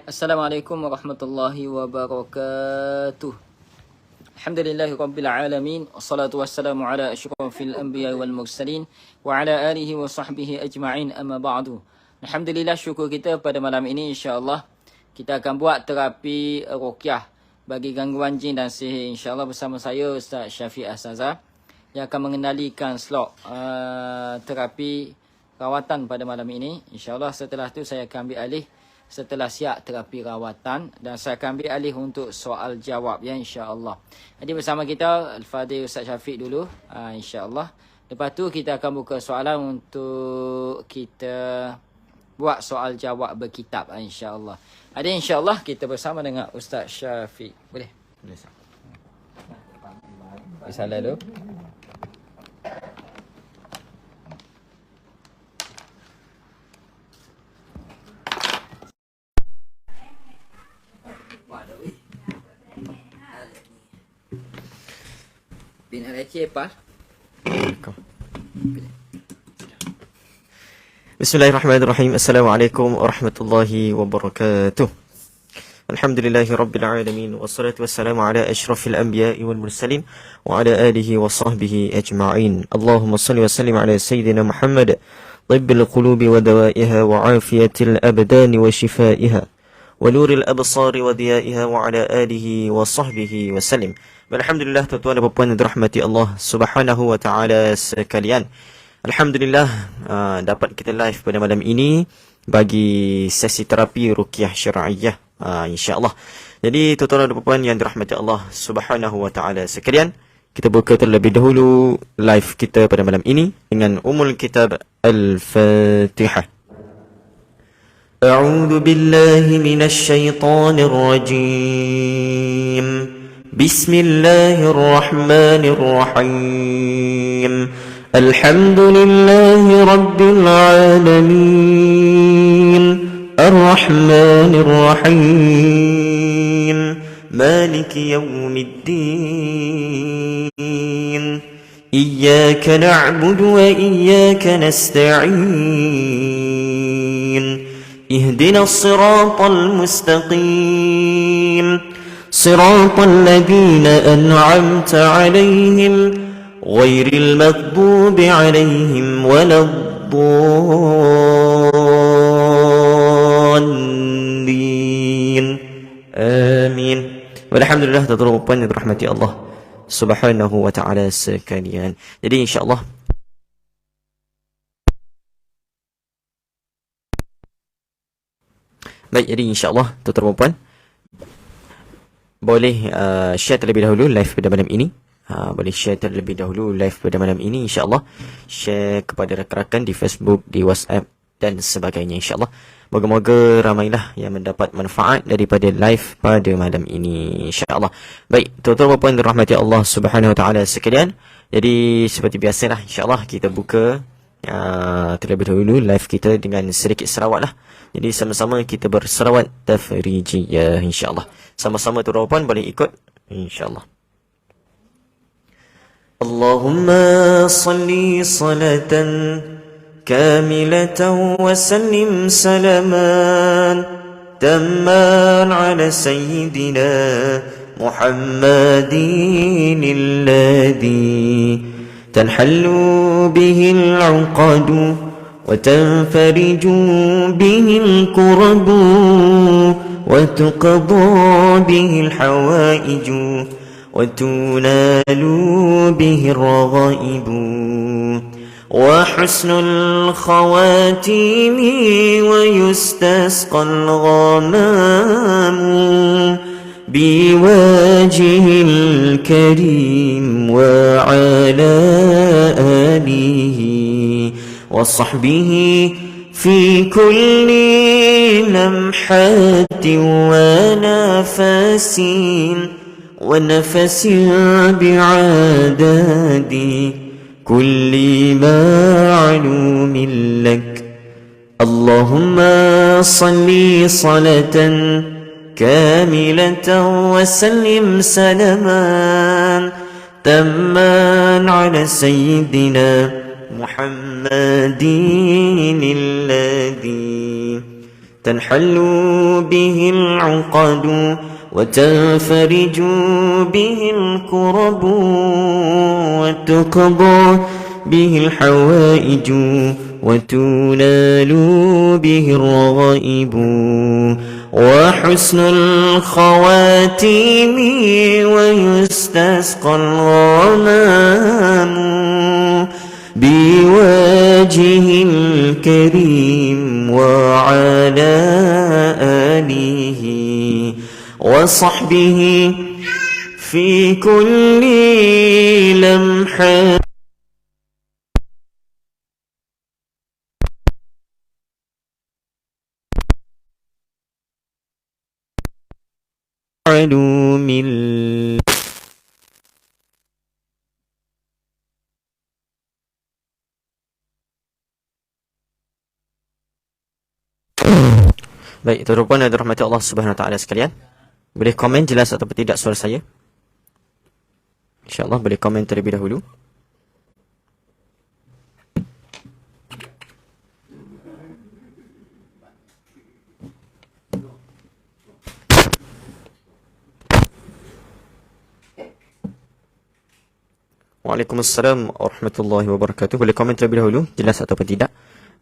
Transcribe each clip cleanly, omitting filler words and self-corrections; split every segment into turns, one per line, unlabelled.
Assalamualaikum warahmatullahi wabarakatuh. Alhamdulillahi rabbil alamin. Wassalatu wassalamu ala asyrafil anbiya wal mursalin wa ala alihi wa sahbihi ajma'in, amma ba'du. Alhamdulillah, syukur kita pada malam ini insya-Allah kita akan buat terapi ruqyah bagi gangguan jin dan sihir insya-Allah bersama saya Ustaz Syafiq Asaza yang akan mengendalikan slot terapi rawatan pada malam ini. InsyaAllah setelah tu saya akan ambil alih setelah siap terapi rawatan dan saya akan ambil alih untuk soal jawab ya insya-Allah. Jadi bersama kita Al-Fadhil Ustaz Syafiq dulu insya-Allah. Lepas tu kita akan buka soalan untuk kita buat soal jawab berkitab insya-Allah. Jadi insya-Allah kita bersama dengan Ustaz Syafiq. Boleh? Boleh. Salam dulu. Bina receh apa?
Bismillahirrahmanirrahim. Assalamualaikum warahmatullahi wabarakatuh. Alhamdulillahi rabbil alamin. Wassalatu wassalamu ala asyrafil anbiya'i wal mursalin wa ala alihi wa sahbihi ajma'in. Allahumma salli wa sallim ala sayyidina Muhammad tibbil qulubi wa dawaiha wa afiyatil abdani wa shifaiha wa nuril absari wa diyaiha wa ala alihi wa sahbihi wa sallim. Alhamdulillah, tuan-tuan dan puan-puan yang dirahmati Allah Subhanahu wa taala sekalian. Alhamdulillah dapat kita live pada malam ini bagi sesi terapi ruqyah syar'iyyah insya-Allah. Jadi tuan-tuan dan puan-puan yang dirahmati Allah Subhanahu wa taala sekalian, kita buka terlebih dahulu live kita pada malam ini dengan Ummul Kitab Al-Fatihah. A'udzu billahi minasy syaithanir rajim. Bismillahirrahmanirrahim. Alhamdulillahi rabbil alamin. Ar-Rahmanir-Rahim. Maliki yawmiddin. Iyyaka na'budu wa iyyaka nasta'in. Ihdinas siratal mustaqim. صراط الذين أنعمت عليهم غير المغضوب عليهم ولا الضالين آمين. Walhamdulillah, tuan-tuan yang dirahmati Allah Subhanahu wa taala sekalian. Jadi insya-Allah baik, jadi insya-Allah tuan-tuan dan puan boleh share terlebih dahulu live pada malam ini. Boleh share terlebih dahulu live pada malam ini insya-Allah. Share kepada rakan-rakan di Facebook, di WhatsApp dan sebagainya insya-Allah. Moga-moga ramailah yang mendapat manfaat daripada live pada malam ini insya-Allah. Baik, tuan-tuan dan puan dirahmati Allah Subhanahu wa taala sekalian. Jadi seperti biasalah insya-Allah kita buka terlebih dahulu live kita dengan sedikit selawat lah. Jadi sama-sama kita berselawat tafrijiyah insya-Allah. Sama-sama tu rawan boleh ikut insya-Allah. Allahumma salli salatan kamilatan wa sallim salaman tamman ala sayyidina Muhammadin alladhi tanhallu bihi al-'uqadu وتنفرج به الكرب وتقضى به الحوائج وتنال به الرغائب وحسن الخواتيم ويستسقى الغمام بوجه الكريم وعلى آله وصحبه في كل لمحة ونفس بعدد كل معلوم لك. اللهم صل صلاة كاملة وسلم سلاما تاما على سيدنا محمد الذي تنحل به العقد وتنفرج به الكرب وتقضى به الحوائج وتنال به الرغائب وحسن الخواتيم ويستسقى الغمام بوجه الكريم وعلى آله وصحبه في كل لمحة علوم Baik, tuan-tuan dan rahmati Allah Subhanahu Wa Taala sekalian. Boleh komen jelas atau tidak suara saya? InsyaAllah boleh komen terlebih dahulu. Waalaikumsalam warahmatullahi wabarakatuh. Boleh komen terlebih dahulu jelas ataupun tidak?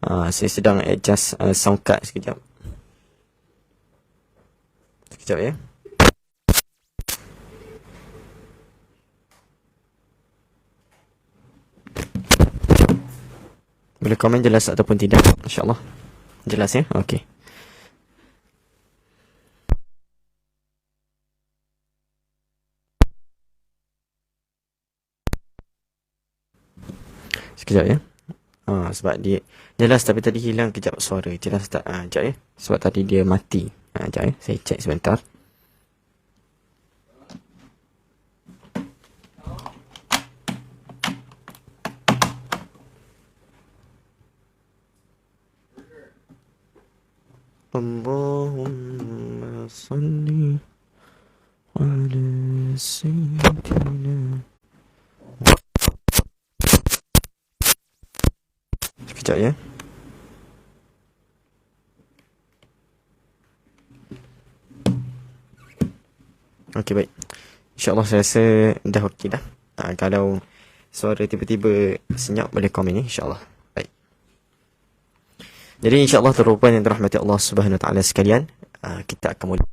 Saya sedang adjust sound card sekejap. Sekejap ya. Boleh komen jelas ataupun tidak? InsyaAllah jelas ya. Okey. Sekejap ya. Sebab dia jelas tapi tadi hilang kejap suara. Jelas tak? Sekejap ya. Sebab tadi dia mati. Sekejap ya. Saya cek sebentar. Allahumma salli ala sayyidina. Sekejap ya. Okey, baik. InsyaAllah saya rasa dah okey dah. Kalau suara tiba-tiba senyap boleh komen ni insyaAllah. Baik. Jadi insyaAllah tuan-tuan yang dirahmati Allah Subhanahu Wa Taala sekalian, kita akan mula.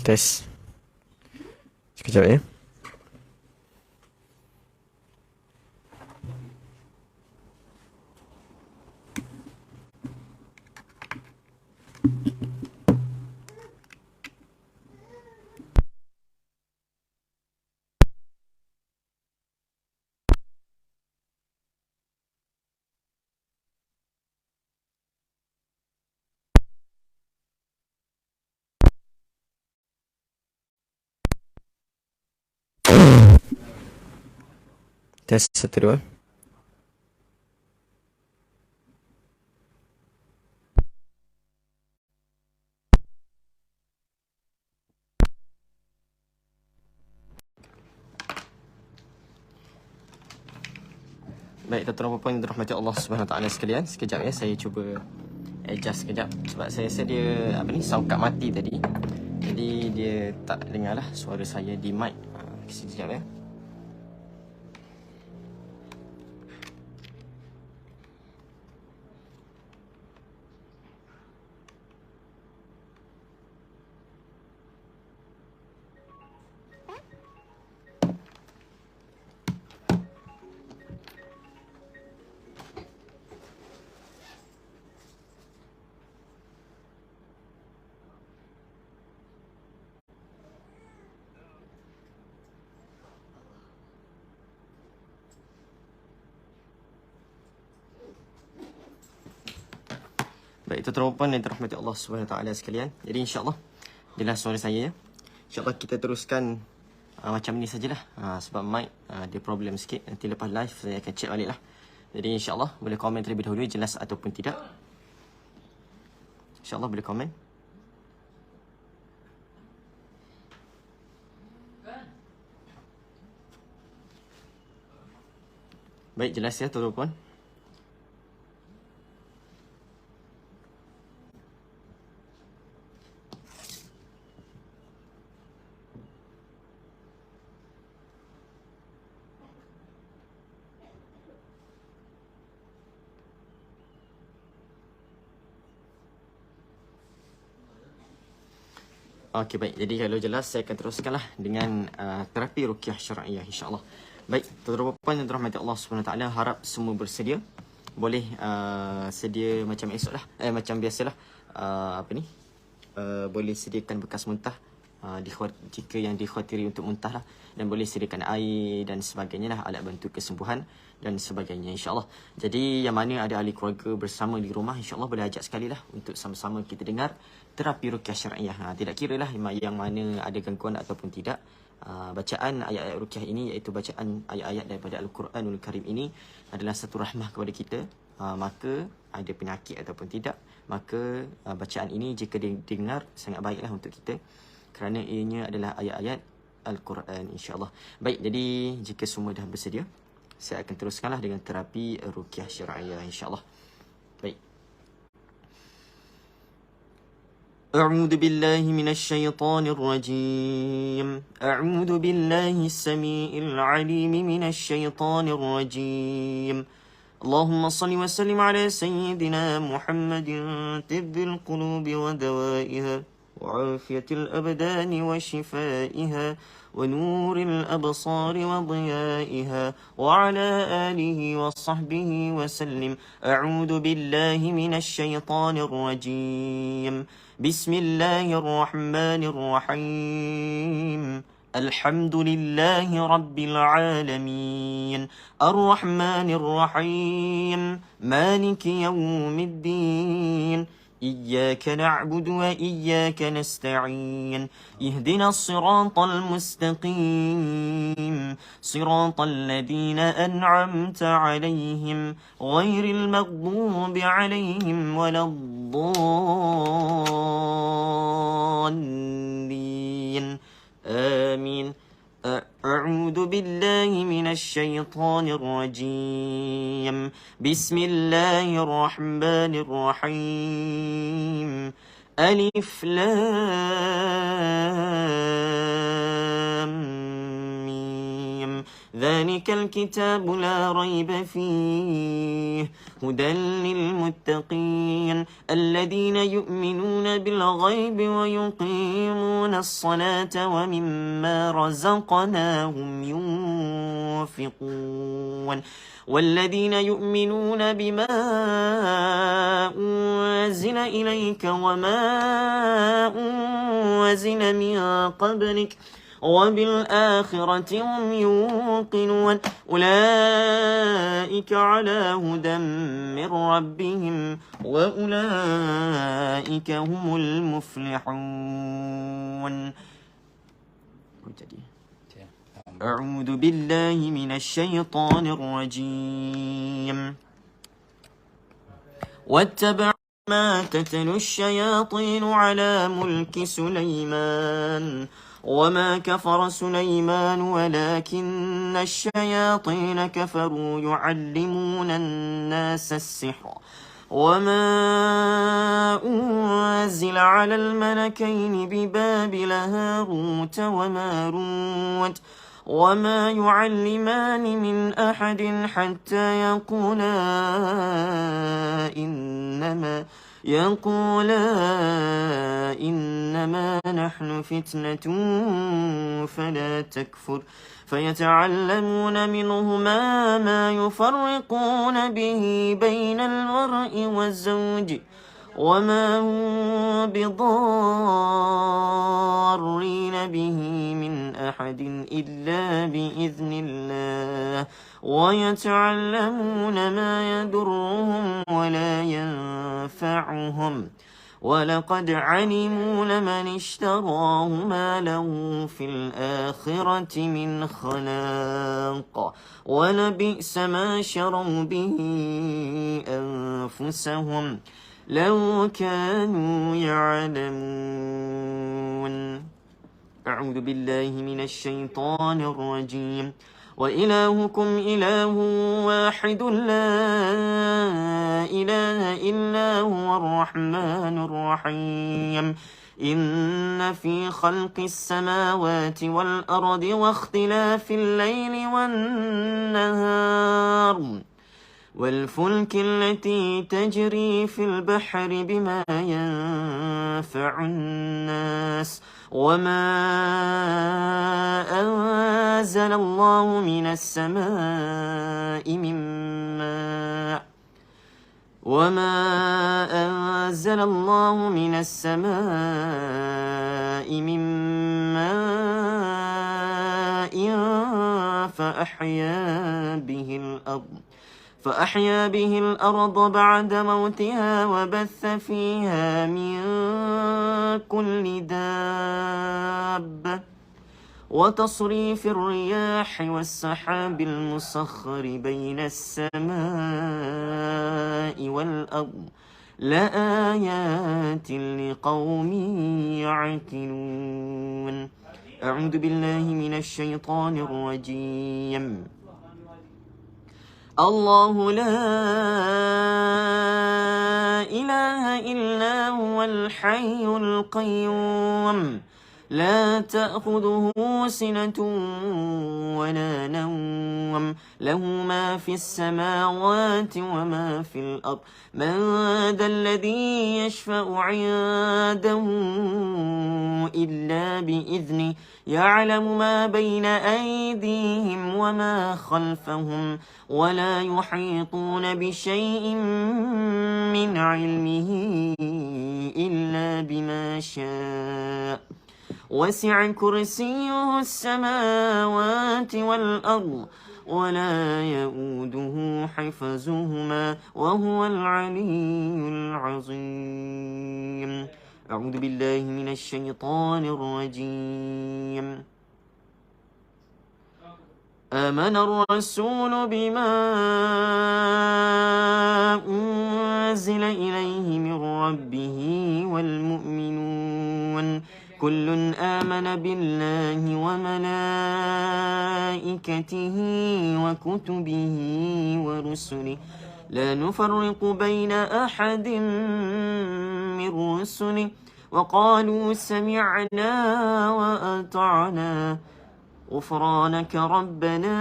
Tes. Sekejap ya. Tes 1 2. Baik, tuan-tuan dan puan yang dirahmati Allah Subhanahu Wa Taala sekalian, sekejap ya saya cuba adjust sekejap sebab saya rasa dia sound card mati tadi. Jadi dia tak dengarlah suara saya di mic. Sekejap ya. Baik, tuan-tuan dan puan yang dirahmati Allah Subhanahu Wa Taala sekalian. Jadi insya-Allah jelas suara saya ya. InsyaAllah kita teruskan macam ni sajalah. Sebab mic dia problem sikit. Nanti lepas live saya akan check balik lah. Jadi insyaAllah boleh komen terlebih dahulu jelas ataupun tidak. InsyaAllah boleh komen. Baik, jelas ya tuan-tuan. Okey, baik. Jadi kalau jelas saya akan teruskanlah dengan terapi ruqyah syar'iyah insya-Allah. Baik, tuan-tuan puan yang dirahmati Allah Subhanahu Wa Taala, harap semua bersedia. Boleh sedia macam esoklah, macam biasalah. Apa ni? Boleh sediakan bekas muntah jika yang dikhawatiri untuk muntah lah, dan boleh sediakan air dan sebagainya lah, alat bantu kesembuhan dan sebagainya insya-Allah. Jadi yang mana ada ahli keluarga bersama di rumah, insya-Allah boleh ajak sekali lah untuk sama-sama kita dengar terapi ruqyah syar'iyah. Tidak kira lah yang mana ada gangguan ataupun tidak. Bacaan ayat-ayat ruqyah ini, iaitu bacaan ayat-ayat daripada Al-Quranul Karim ini adalah satu rahmah kepada kita. Maka ada penyakit ataupun tidak, maka bacaan ini jika didengar sangat baiklah untuk kita, kerana ianya adalah ayat-ayat Al-Quran insya-Allah. Baik, jadi jika semua dah bersedia, saya akan teruskanlah dengan terapi ruqyah syar'iyah insya-Allah. Baik. أعوذ بالله من الشيطان الرجيم. أعوذ بالله السميع العليم من الشيطان الرجيم. اللهم صل وسلم على سيدنا محمد طب القلوب ودوائها وعافية الأبدان وشفائها ونور الأبصار وضيائها وعلى آله وصحبه وسلم. أعوذ بالله من الشيطان الرجيم. بسم الله الرحمن الرحيم. الحمد لله رب العالمين الرحمن الرحيم مالك يوم الدين إياك نعبد وإياك نستعين اهدنا الصراط المستقيم صراط الذين أنعمت عليهم غير المغضوب عليهم ولا الضالين آمين. أعوذ بالله من الشيطان الرجيم. بسم الله الرحمن الرحيم. ألف لام ميم. ذلك الكتاب لا ريب فيه هدى للمتقين الذين يؤمنون بالغيب ويقيمون الصلاة ومما رزقناهم ينفقون والذين يؤمنون بما أنزل إليك وما أنزل من قبلك وبالآخرة هم يوقنون أولئك على هدى من ربهم وأولئك هم المفلحون. أعوذ بالله من الشيطان الرجيم. واتبع ما تتلو الشياطين على ملك سليمان وما كفر سليمان ولكن الشياطين كفروا يعلمون الناس السحر وما أنزل على الملكين ببابل هاروت وماروت وما يعلمان من أحد حتى يقولا إنما نحن فتنة فلا تكفر فيتعلمون منهما ما يفرقون به بين المرء والزوج وما هم بضارين به من أحد إلا بإذن الله ويتعلمون ما يضرهم ولا ينفعهم ولقد علموا لمن اشتراه ما له في الآخرة من خلاق ولبئس ما شروا به أنفسهم لو كانوا يعلمون. أعوذ بالله من الشيطان الرجيم. وإلهكم إله واحد لا إله إلا هو الرحمن الرحيم إن في خلق السماوات والأرض واختلاف الليل والنهار والفلك التي تجري في البحر بما ينفع الناس وما أنزل الله من السماء من ماء فأحيا به الأرض بعد موتها وبث فيها من كل دابة وتصريف الرياح والسحاب المسخر بين السماء والأرض لآيات لقوم يعقلون. أعوذ بالله من الشيطان الرجيم. الله لا إله إلا هو الحي القيوم لا تأخذه سنة ولا نوم له ما في السماوات وما في الأرض من ذا الذي يشفع عنده إلا بإذنه يعلم ما بين أيديهم وما خلفهم ولا يحيطون بشيء من علمه إلا بما شاء وسع كرسيه السماوات والأرض ولا يؤوده حفظهما وهو العلي العظيم. أعوذ بالله من الشيطان الرجيم. آمن الرسول بما أنزل إليه من ربه والمؤمنون كل آمن بالله وملائكته وكتبه ورسله لا نفرق بين أحد من رسله وقالوا سمعنا وأطعنا غفرانك ربنا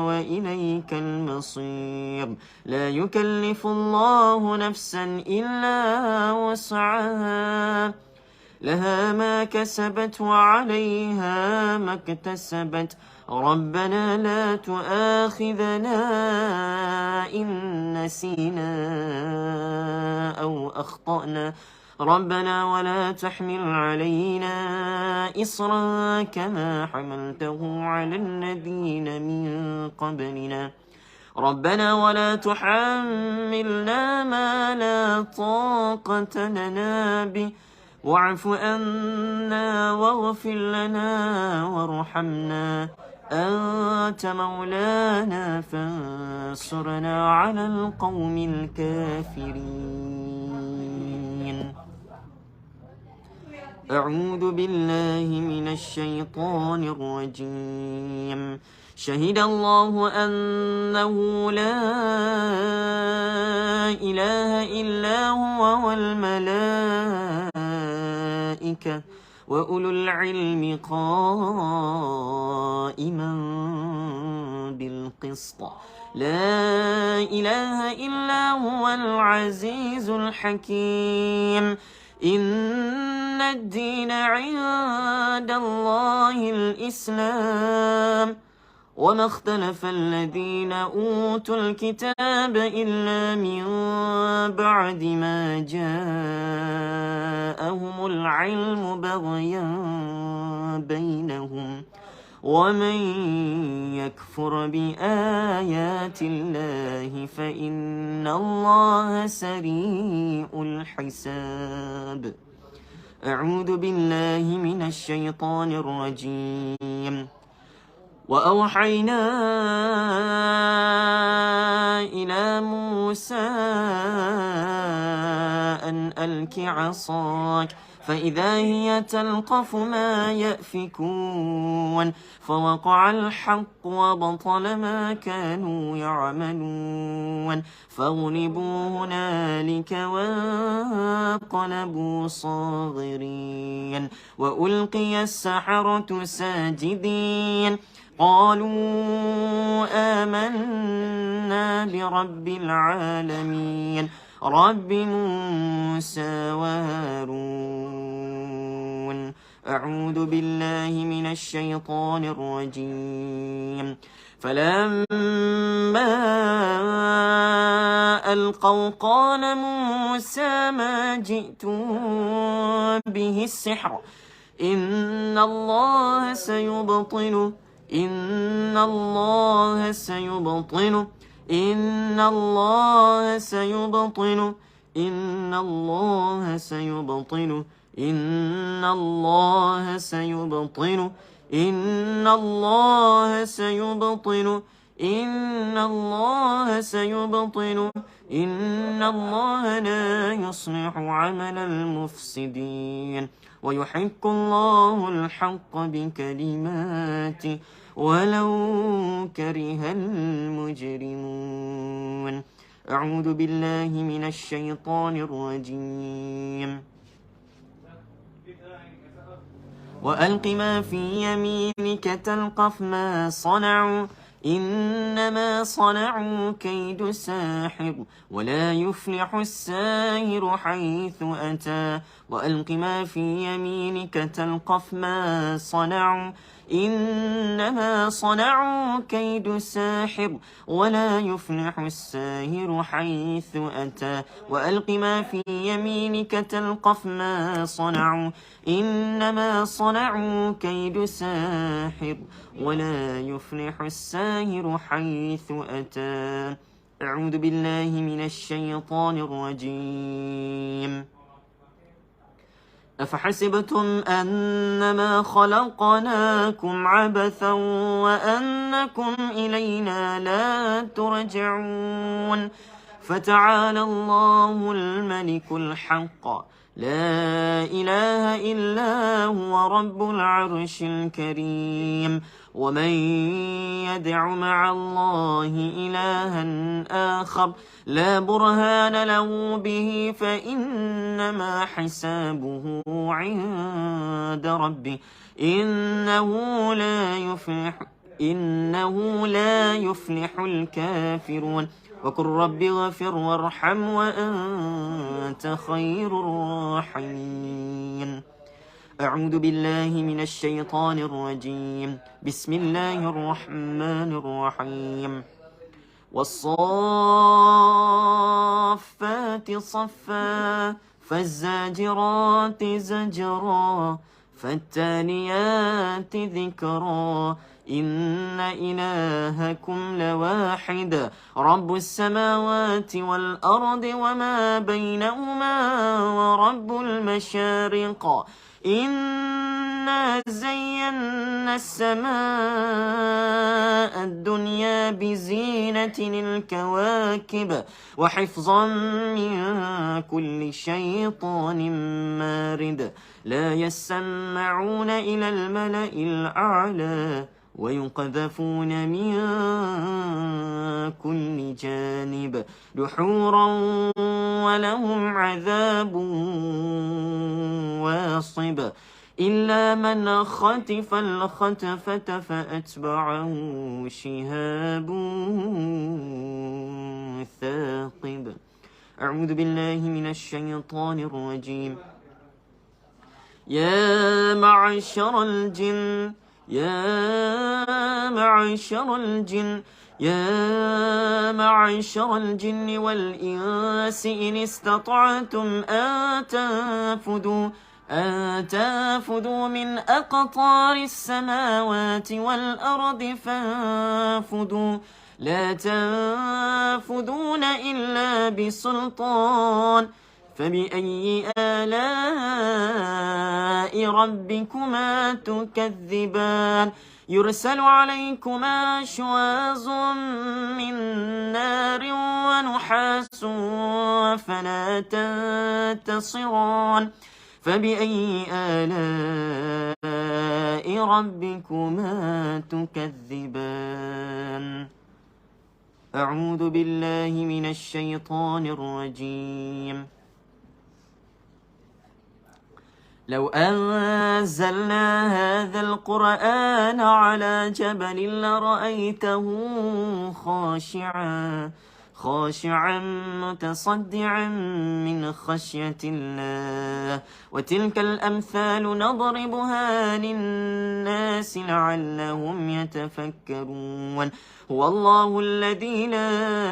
وإليك المصير. لا يكلف الله نفسا إلا وسعها لها ما كسبت وعليها ما اكتسبت ربنا لا تؤاخذنا إن نسينا أو أخطأنا ربنا ولا تحمل علينا إصرا كما حملته على الذين من قبلنا ربنا ولا تحملنا ما لا طاقة لنا به واعف عنا واغفر لنا وارحمنا أنت مولانا فانصرنا على القوم الكافرين. أعوذ بالله من الشيطان الرجيم. شهد الله أنه لا إله إلا هو والملائكة وأولو العلم قائما بالقسط لا إله إلا هو العزيز الحكيم. إن الدين عند الله الإسلام وما اختلف الذين أوتوا الكتاب إلا من بعد ما جاءهم العلم بغيا بينهم ومن يكفر بآيات الله فإن الله سريع الحساب. أعوذ بالله من الشيطان الرجيم. وأوحينا إلى موسى أن ألق عصاك فإذا هي تلقف ما يأفكون فوقع الحق وبطل ما كانوا يعملون فغلبوا هنالك وانقلبوا صاغرين وألقي السحرة ساجدين قالوا آمنا برب العالمين رب موسى وهارون أعوذ بالله من الشيطان الرجيم فلما ألقوا قال موسى ما جئتم به السحر إن الله سيبطله إن الله سيبطله إن الله سيبطله إن الله سيبطله إن الله سيبطله إن الله سيبطله إن الله سيبطله إن الله لا يصلح عمل المفسدين ويحق الله الحق بكلماته ولو كره المجرمون أعوذ بالله من الشيطان الرجيم وألق ما في يمينك تلقف ما صنعوا إنما صنعوا كيد ساحر ولا يفلح الساهر حيث أتى وألق ما في يمينك تلقف ما صنعوا إنما صنعوا كيد ساحر ولا يفلح الساهر حيث أتى وألق ما في يمينك تلقف ما صنعوا إنما صنعوا كيد ساحر ولا يفلح الساهر حيث أتى أعوذ بالله من الشيطان الرجيم أفحسبتم أنما خلقناكم عبثا وأنكم إلينا لا ترجعون فتعالى الله الملك الحق لا إله إلا هو رب العرش الكريم ومن يدع مع الله إلها آخر لا برهان له به فإنما حسابه عند ربه إنه لا يفلح الكافرون وقل رب اغفر وارحم وأنت خير الراحمين أعوذ بالله من الشيطان الرجيم بسم الله الرحمن الرحيم والصافات صفا فالزاجرات زجرا فالتاليات ذكرا إن إلهكم لواحد رب السماوات والأرض وما بينهما ورب المشارق إنا زينا السماء الدنيا بزينة الكواكب وحفظا من كل شيطان مارد لا يسمعون إلى الملأ الأعلى ويقذفون من كل جانب دحورا ولهم عذاب واصب إلا من خطف الخطفة فأتبعه شهاب ثاقب أعوذ بالله من الشيطان الرجيم يا معشر الجن والإنس إن استطعتم أن تنفذوا من أقطار السماوات والأرض فانفذوا لا تنفذون إلا بسلطان فبأي آلاء ربكما تكذبان يرسل عليكما شواظ من نار ونحاس فلا تنتصران فبأي آلاء ربكما تكذبان أعوذ بالله من الشيطان الرجيم لو أنزلنا هذا القرآن على جبل لرأيته خاشعا متصدعا من خشية الله وتلك الأمثال نضربها للناس لعلهم يتفكرون هو الله الذي لا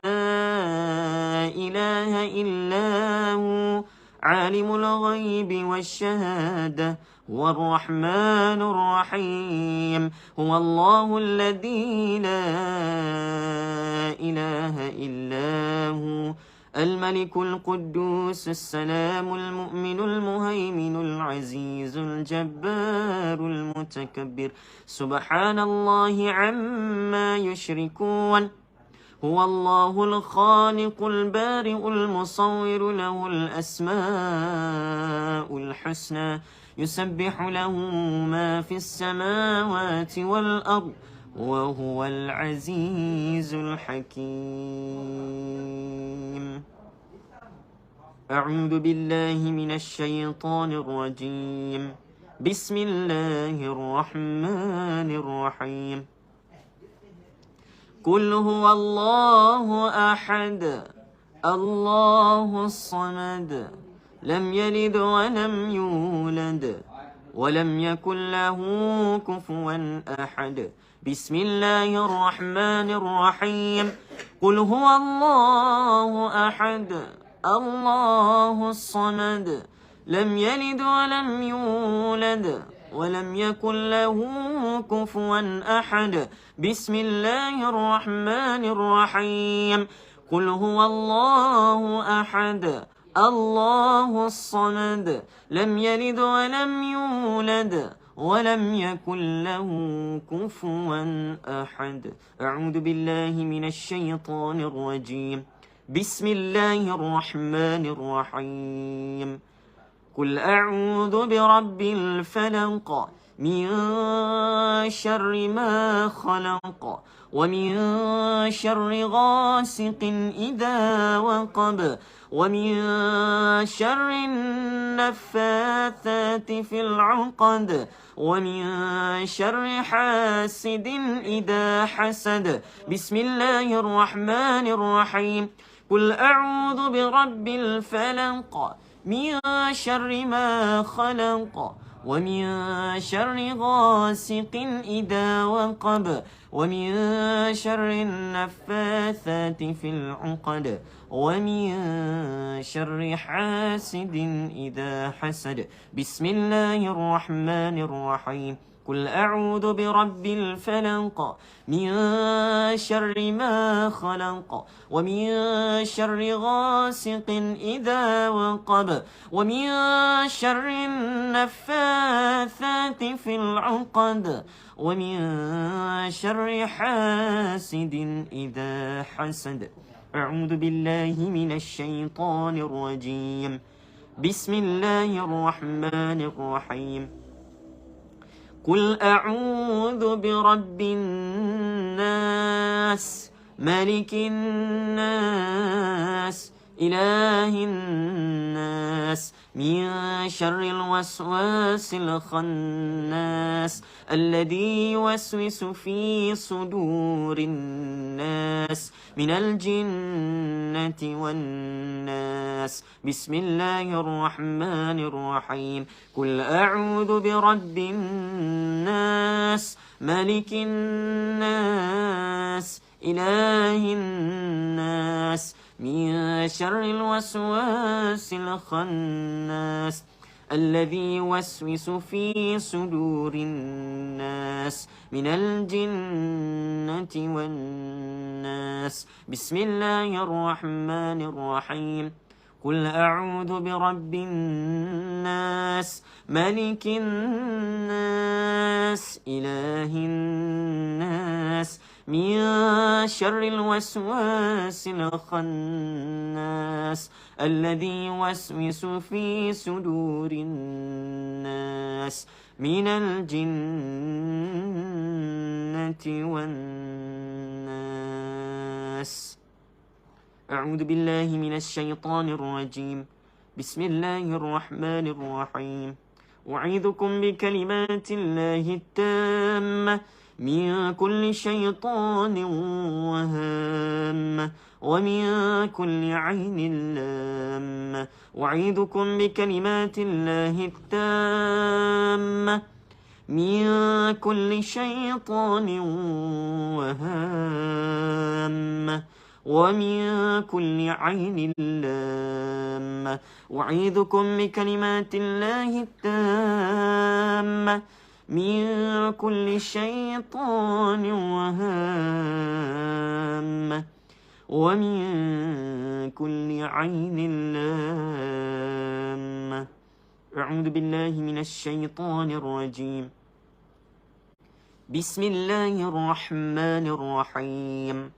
إله إلا هو عالم الغيب والشهادة هو الرحمن الرحيم هو الله الذي لا إله إلا هو الملك القدوس السلام المؤمن المهيمن العزيز الجبار المتكبر سبحان الله عما يشركون هو الله الخالق البارئ المصور له الأسماء الحسنى يسبح له ما في السماوات والأرض وهو العزيز الحكيم أعوذ بالله من الشيطان الرجيم بسم الله الرحمن الرحيم قل هو الله أحد الله الصمد لم يلد ولم يولد ولم يكن له كفوا أحد بسم الله الرحمن الرحيم قل هو الله أحد الله الصمد لم يلد ولم يولد ولم يكن له كفوا أحد بسم الله الرحمن الرحيم قل هو الله أحد الله الصمد لم يلد ولم يولد ولم يكن له كفوا أحد أعوذ بالله من الشيطان الرجيم بسم الله الرحمن الرحيم قل أعوذ برب الفلق من شر ما خلق ومن شر غاسق إذا وقب ومن شر النفاثات في العقد ومن شر حاسد إذا حسد بسم الله الرحمن الرحيم قل أعوذ برب الفلق من شر ما خلق ومن شر غاسق إذا وقب ومن شر النفاثات في العقد ومن شر حاسد إذا حسد بسم الله الرحمن الرحيم قل أعوذ برب الفلق من شر ما خلق ومن شر غاسق إذا وقب ومن شر النفاثات في العقد ومن شر حاسد إذا حسد أعوذ بالله من الشيطان الرجيم بسم الله الرحمن الرحيم قل أعوذ برب الناس ملك الناس إله الناس من شر الوسواس الخناس الذي يوسوس في صدور الناس من الجنة والناس بسم الله الرحمن الرحيم قل أعوذ برب الناس ملك الناس إله الناس من شر الوسواس الخناس الذي يوسوس في صدور الناس من الجنة والناس بسم الله الرحمن الرحيم قل أعوذ برب الناس ملك الناس إله الناس من شر الوسواس الخناس الذي يوسوس في صدور الناس من الجنة والناس. أعوذ بالله من الشيطان الرجيم. بسم الله الرحمن الرحيم. أعيذكم بكلمات الله التامة من كل شيطان وهامة ومن كل عين لامة. أعيذكم بكلمات الله التامة من كل شيطان وهامة ومن كل عين لامة. أعيذكم بكلمات الله التامة من كل شيطان وهامة ومن كل عين لامة. أعوذ بالله من الشيطان الرجيم. بسم الله الرحمن الرحيم.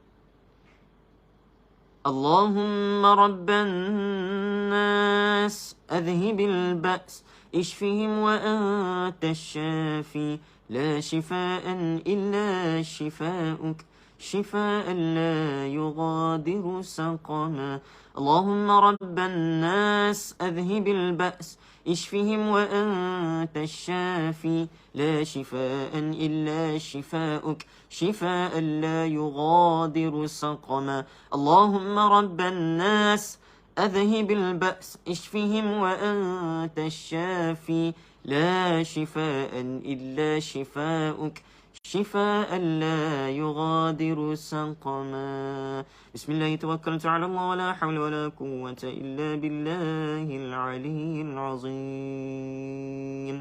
اللهم رب الناس أذهب البأس اشفهم وأنت الشافي لا شفاء إلا شفاؤك شفاء لا يغادر سقما. اللهم رب الناس أذهب البأس اشفهم وأنت الشافي لا شفاء إلا شفاؤك شفاء لا يغادر سقما. اللهم رب الناس أذهب البأس اشفهم وأنت الشافي لا شفاء إلا شفاؤك شفاء لا يغادر سقما. بسم الله توكلت على الله ولا حول ولا قوة إلا بالله العلي العظيم.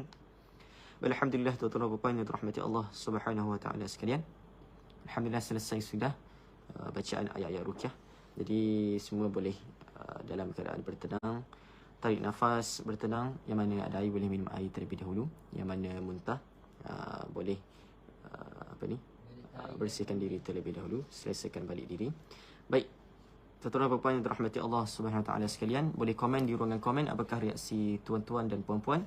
Alhamdulillah, tuan-tuan dan puan yang dirahmati Allah Subhanahu wa taala sekalian. Alhamdulillah selesai sudah bacaan ayat-ayat ruqyah. Jadi semua boleh dalam keadaan bertenang, tarik nafas bertenang. Yang mana ada air boleh minum air terlebih dahulu. Yang mana muntah boleh bersihkan diri terlebih dahulu, selesaikan balik diri. Baik, tuan-tuan dan puan yang dirahmati Allah Subhanahu wa taala sekalian, boleh komen di ruangan komen apakah reaksi tuan-tuan dan puan-puan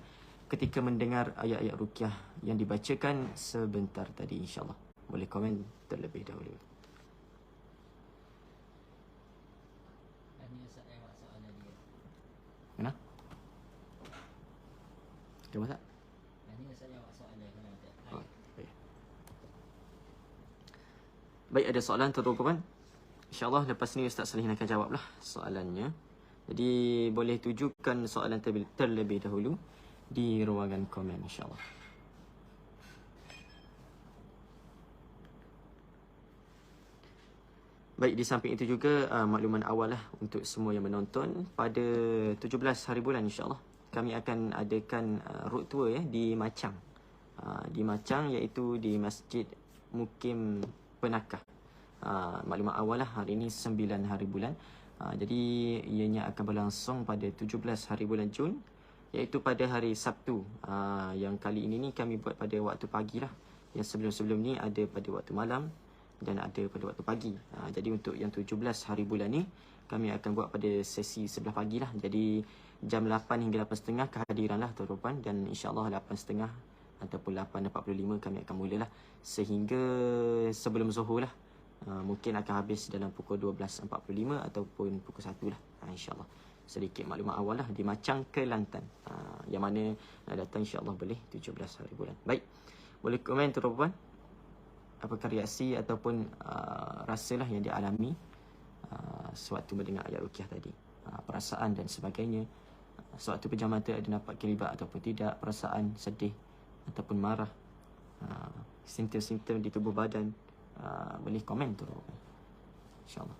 ketika mendengar ayat-ayat ruqyah yang dibacakan sebentar tadi, insya-Allah. Boleh komen terlebih dahulu. Mana? Ada masak? Baik, ada soalan tuan-tuan? InsyaAllah lepas ni Ustaz Salihin akan jawablah soalannya. Jadi boleh tujukan soalan terlebih dahulu di ruangan komen, insyaAllah. Baik, di samping itu juga makluman awal lah untuk semua yang menonton. Pada 17 hari bulan insyaAllah kami akan adakan road tour di Macang. Di Macang, iaitu di Masjid Mukim Penakah. Maklumat awal lah, hari ini 9 hari bulan. Jadi ianya akan berlangsung pada 17 hari bulan Jun, iaitu pada hari Sabtu. Yang kali ini ni kami buat pada waktu pagi lah. Yang sebelum-sebelum ni ada pada waktu malam dan ada pada waktu pagi. Jadi untuk yang 17 hari bulan ni kami akan buat pada sesi sebelah pagi lah. Jadi jam 8 hingga 8.30 kehadiran lah tuan-tuan. Dan insyaAllah 8.30 ataupun 8.45 kami akan mulalah sehingga sebelum Zuhur lah. Mungkin akan habis dalam pukul 12.45 ataupun pukul 1 lah, insyaAllah. Sedikit maklumat awal lah di Macang, Kelantan. Yang mana nak datang insyaAllah boleh 17 hari bulan. Baik, boleh komen tuan-tuan apakah reaksi ataupun rasalah yang dialami sewaktu mendengar ayat ruqyah tadi. Perasaan dan sebagainya. Sewaktu pejam mata ada nampak kelibat ataupun tidak. Perasaan sedih ataupun marah. Simptom-simptom di tubuh badan. Boleh komen tu, InsyaAllah.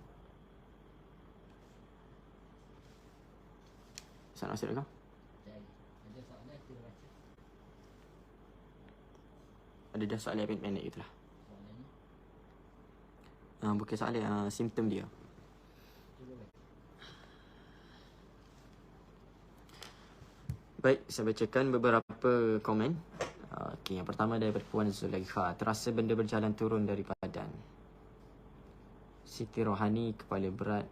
Ustaz Nasir kau? Ada dah soalan yang pendek itulah. Bukan soalan, simptom dia. Baik, saya bacakan beberapa komen. Okey, yang pertama daripada Puan Zulaikha. Terasa benda berjalan turun dari badan.
Siti Rohani, kepala berat.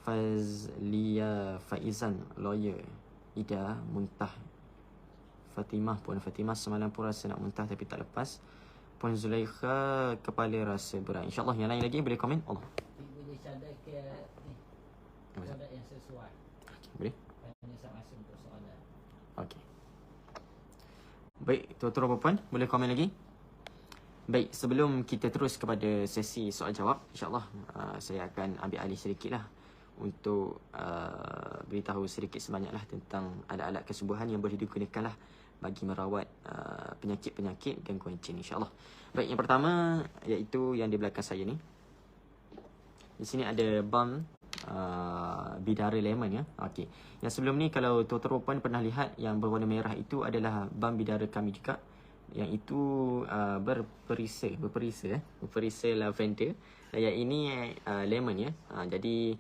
Fazlia Faizan, lawyer. Ida, muntah. Fatimah, Puan Fatimah, semalam pun rasa nak muntah tapi tak lepas. Puan Zulaikha, kepala rasa berat. InsyaAllah yang lain lagi boleh komen. Allah.
Boleh cadar ke ni, cadar yang sesuai.
Okay, boleh.
Hanya sama untuk soalan.
Okey. Baik, tuan-tuan dan puan, boleh komen lagi? Baik, sebelum kita terus kepada sesi soal jawab, insyaAllah saya akan ambil alih sedikit lah untuk beritahu sedikit sebanyaklah tentang alat-alat kesembuhan yang boleh digunakan lah bagi merawat penyakit-penyakit gangguan jin, insyaAllah. Baik, yang pertama iaitu yang di belakang saya ni. Di sini ada balm bidara lemon ya. Okey. Yang sebelum ni kalau tuan-tuan puan pernah lihat yang berwarna merah itu adalah balm bidara kami juga. Yang itu berperisa lavender. Dan yang ini lemon ya. Jadi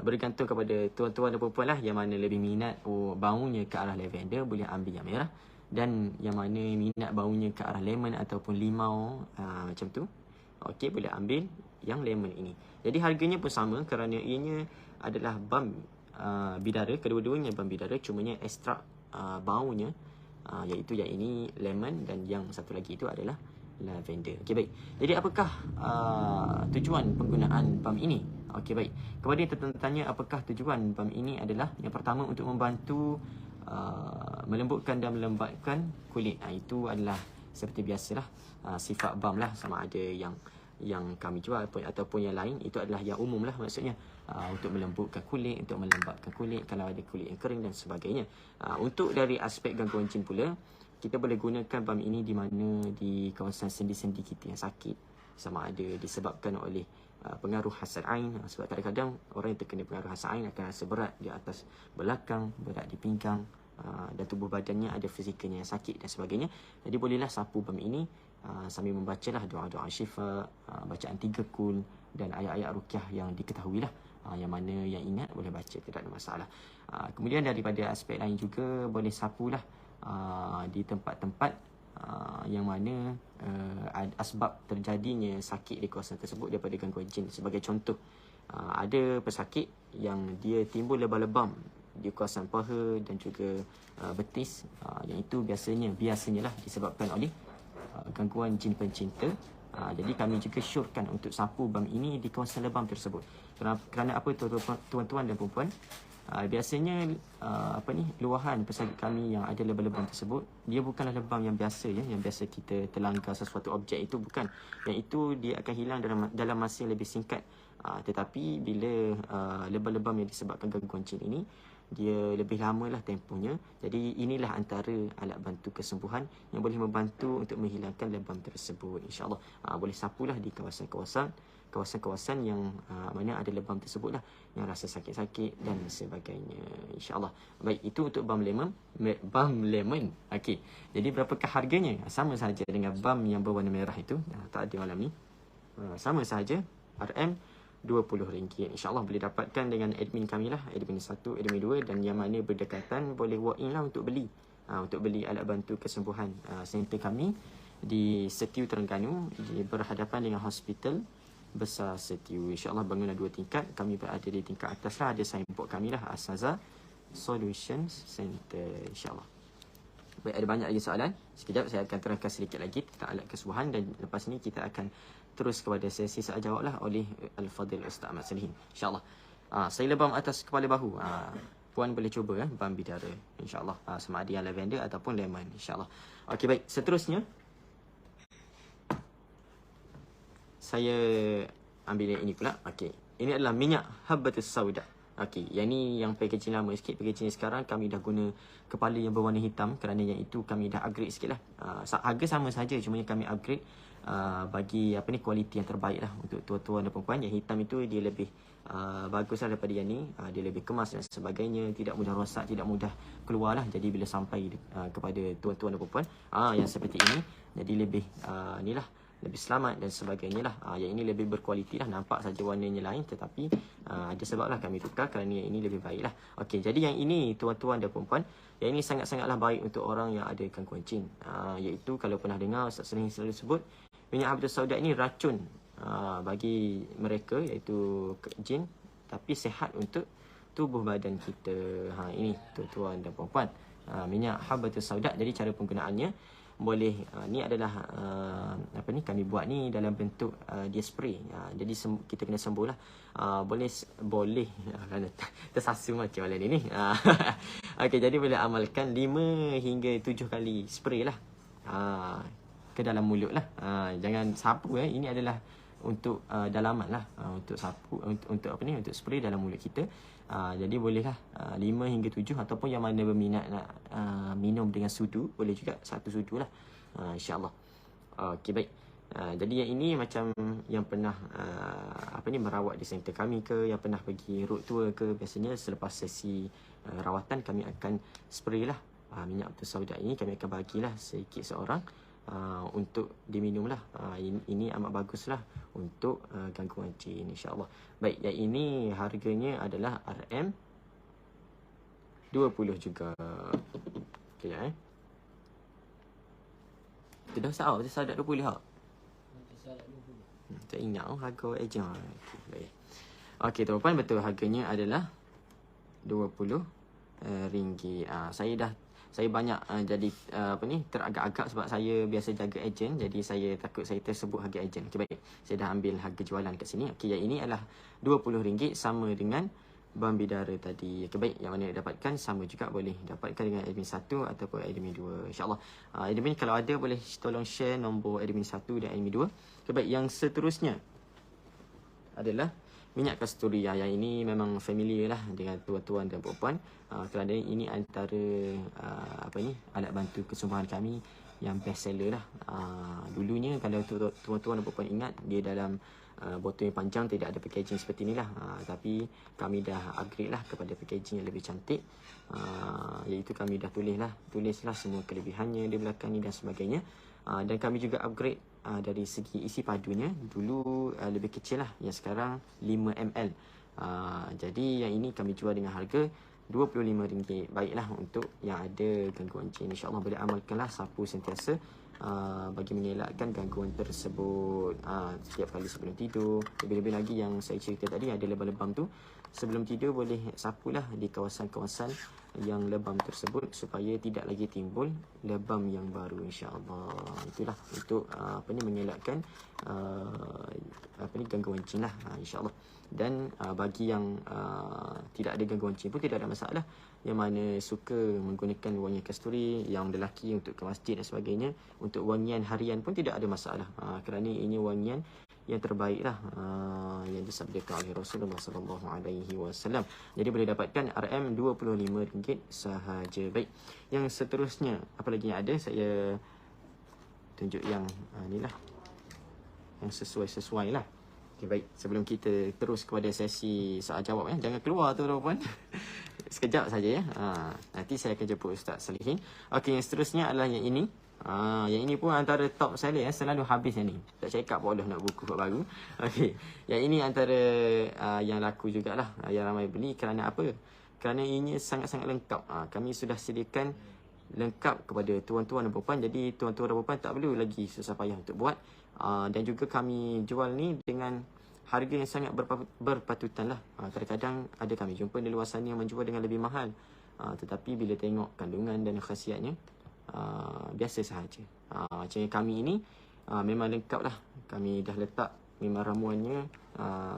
bergantung kepada tuan-tuan dan puan-puan lah yang mana lebih minat baunya ke arah lavender boleh ambil yang merah, dan yang mana minat baunya ke arah lemon ataupun limau macam tu, okey, boleh ambil yang lemon ini. Jadi harganya pun sama kerana ianya adalah balm bidara, kedua-duanya balm bidara, cumanya ekstrak baunya iaitu yang ini lemon dan yang satu lagi itu adalah lavender. Okey, baik. Jadi apakah tujuan penggunaan balm ini? Okey, baik. Kepada yang tertanya apakah tujuan balm ini adalah yang pertama untuk membantu melembutkan dan melembatkan kulit. Itu adalah seperti biasalah sifat balm lah, sama ada yang kami jual ataupun yang lain, itu adalah yang umum lah maksudnya, untuk melembutkan kulit, untuk melembabkan kulit kalau ada kulit yang kering dan sebagainya. Untuk dari aspek gangguan jin pula, kita boleh gunakan balm ini di mana di kawasan sendi-sendi kita yang sakit, sama ada disebabkan oleh pengaruh hasad ain, sebab kadang-kadang orang yang terkena pengaruh hasad ain akan rasa berat di atas belakang, berat di pinggang, dan tubuh badannya ada fizikalnya yang sakit dan sebagainya. Jadi bolehlah sapu balm ini sambil membacalah doa-doa syifa, bacaan 3 kul dan ayat-ayat ruqyah yang diketahui lah. Yang mana yang ingat boleh baca, tidak ada masalah. Kemudian daripada aspek lain juga boleh sapulah di tempat-tempat yang mana asbab terjadinya sakit di kawasan tersebut daripada gangguan jin. Sebagai contoh, ada pesakit yang dia timbul lebam-lebam di kawasan paha dan juga betis, yang itu biasanya lah disebabkan oleh gangguan jin pencinta. Jadi kami juga syorkan untuk sapu balm ini di kawasan lebam tersebut. Kerana apa tuan-tuan dan puan-puan? Biasanya luahan pesakit kami yang ada lebam-lebam tersebut, dia bukanlah lebam yang biasa ya, yang biasa kita terlanggar sesuatu objek, itu bukan. Yang itu dia akan hilang dalam masa yang lebih singkat. Tetapi bila lebam-lebam yang disebabkan gangguan jin ini, dia lebih lamalah tempohnya. Jadi inilah antara alat bantu kesembuhan yang boleh membantu untuk menghilangkan lebam tersebut, insyaAllah. Boleh sapulah di kawasan-kawasan yang mana ada lebam tersebut lah, yang rasa sakit-sakit dan sebagainya, insyaAllah. Baik, itu untuk balm lemon. Okey, jadi berapakah harganya? Sama sahaja dengan balm yang berwarna merah itu, tak ada malam ni. Sama sahaja, RM20, insyaAllah boleh dapatkan dengan admin kami lah, admin 1, admin 2, dan yang mana berdekatan boleh walk in lah untuk beli alat bantu kesembuhan. Center kami di Setiu Terengganu, berhadapan dengan hospital besar Setiu, insyaAllah. Bangunan 2 tingkat, kami berada di tingkat atas lah, ada signboard kami lah, Asaza Solutions Center, insyaAllah. Baik, ada banyak lagi soalan. Sekejap saya akan terangkan sedikit lagi tentang alat kesembuhan, dan lepas ini kita akan terus kepada sesi soal jawab lah oleh Al-Fadhil Ustaz Ahmad Salihin, insyaAllah. Saya lebam atas kepala bahu. Puan boleh cuba balm bidara, insyaAllah. Sama ada yang lavender ataupun lemon, insyaAllah. Okey, baik. Seterusnya saya ambil yang ini pula. Okey, ini adalah minyak habbatus sauda. Okey, yang ni yang packaging lama sikit. Packaging sekarang kami dah guna kepala yang berwarna hitam kerana yang itu kami dah upgrade sikit lah. Harga sama saja, cuma yang kami upgrade bagi kualiti yang terbaik lah untuk tuan-tuan dan puan-puan. Yang hitam itu dia lebih bagus lah daripada yang ni. Dia lebih kemas dan sebagainya, tidak mudah rosak, tidak mudah keluar lah. Jadi bila sampai kepada tuan-tuan dan puan-puan yang seperti ini, jadi lebih ni lah, lebih selamat dan sebagainya lah. Yang ini lebih berkualiti lah, nampak saja warnanya lain, tetapi ada sebab lah kami tukar kerana yang ini lebih baik lah. Okey, jadi yang ini tuan-tuan dan puan-puan, yang ini sangat-sangatlah baik untuk orang yang ada gangguan jin. Iaitu kalau pernah dengar Ustaz selalu sebut, minyak habbatus sauda ini racun bagi mereka, iaitu jin, tapi sihat untuk tubuh badan kita. Ini tuan-tuan dan puan-puan, minyak habatus sauda. Jadi cara penggunaannya boleh, ni adalah kami buat ni dalam bentuk dia spray. Jadi kita kena sembuh lah. Boleh tersasu macam mana ni. Okey, jadi boleh amalkan 5 hingga 7 kali spray lah ke dalam mulut lah. Jangan sapu. Ini adalah untuk dalaman lah, untuk sapu, untuk untuk spray dalam mulut kita. Jadi bolehlah 5 hingga 7, ataupun yang mana berminat nak minum dengan sudu, boleh juga 1 sudu lah, insyaAllah. Okey, baik. Jadi yang ini macam yang pernah merawat di center kami ke, yang pernah pergi road tour ke, biasanya selepas sesi rawatan kami akan spray lah minyak habatus sauda ini. Kami akan bagilah sedikit seorang untuk diminum lah. Ini amat bagus lah untuk gangguan jin, insyaAllah. Baik, yang ini harganya adalah RM20 juga. Okay, Itu dah sahab, saya sadak 20 tak? Tak ingat harga ejen. Baik. Okey, tuan-tuan, betul harganya adalah RM20. Saya banyak jadi teragak-agak sebab saya biasa jaga ejen, jadi saya takut saya tersebut harga ejen. Okey, baik. Saya dah ambil harga jualan kat sini. Okey, yang ini adalah RM20, sama dengan Balm Bidara tadi. Okey, baik. Yang mana dapatkan sama juga, boleh dapatkan dengan admin 1 ataupun admin 2, insya-Allah. Admin kalau ada boleh tolong share nombor admin 1 dan admin 2. Okey, baik. Yang seterusnya adalah minyak kasturi. Yang ini memang familiar lah dengan tuan-tuan dan puan-puan, kerana ini antara alat bantu kesumbangan kami yang best seller lah. Dulunya kalau tuan-tuan dan puan-puan ingat, dia dalam botol yang panjang, tidak ada packaging seperti inilah. Tapi kami dah upgrade lah kepada packaging yang lebih cantik, iaitu kami dah tulislah semua kelebihannya di belakang ni dan sebagainya. Dan kami juga upgrade dari segi isi padunya. Dulu lebih kecil lah, yang sekarang 5 ml. Jadi yang ini kami jual dengan harga RM25. Baiklah, untuk yang ada gangguan jin, insyaAllah boleh amalkanlah, sapu sentiasa bagi mengelakkan gangguan tersebut setiap kali sebelum tidur. Lebih-lebih lagi yang saya cerita tadi, ada lebam-lebam tu, sebelum tidur boleh sapulah di kawasan-kawasan yang lebam tersebut, supaya tidak lagi timbul lebam yang baru, insya-Allah. Itulah untuk mengelakkan gangguan jin lah, insya-Allah. Dan bagi yang tidak ada gangguan jin pun tidak ada masalah, yang mana suka menggunakan wangian kasturi, yang lelaki untuk ke masjid dan sebagainya, untuk wangian harian pun tidak ada masalah, kerana ini wangian yang terbaik lah, yang disabdakan oleh Rasulullah SAW. Jadi boleh dapatkan RM25 sahaja. Baik, yang seterusnya apa lagi yang ada, saya tunjuk yang ni lah, yang sesuai lah. Okay, baik, sebelum kita terus kepada sesi soal jawab, jangan keluar tu tuan-tuan. Sekejap saja ya. Nanti saya akan jemput Ustaz Salihin. Okey, yang seterusnya adalah yang ini. Yang ini pun antara top seller, selalu habis yang ni. Tak cakap pun nak buku baru. Okey, yang ini antara yang laku jugalah, yang ramai beli. Kerana apa? Kerana ini sangat-sangat lengkap. Kami sudah sediakan lengkap kepada tuan-tuan dan puan-puan. Jadi tuan-tuan dan puan-puan tak perlu lagi susah payah untuk buat. Dan juga kami jual ni dengan harga yang sangat berpatutan lah. Kadang-kadang ada kami jumpa di luar sana yang menjual dengan lebih mahal, tetapi bila tengok kandungan dan khasiatnya, biasa sahaja. Macam kami ini memang lengkap lah. Kami dah letak memang ramuannya,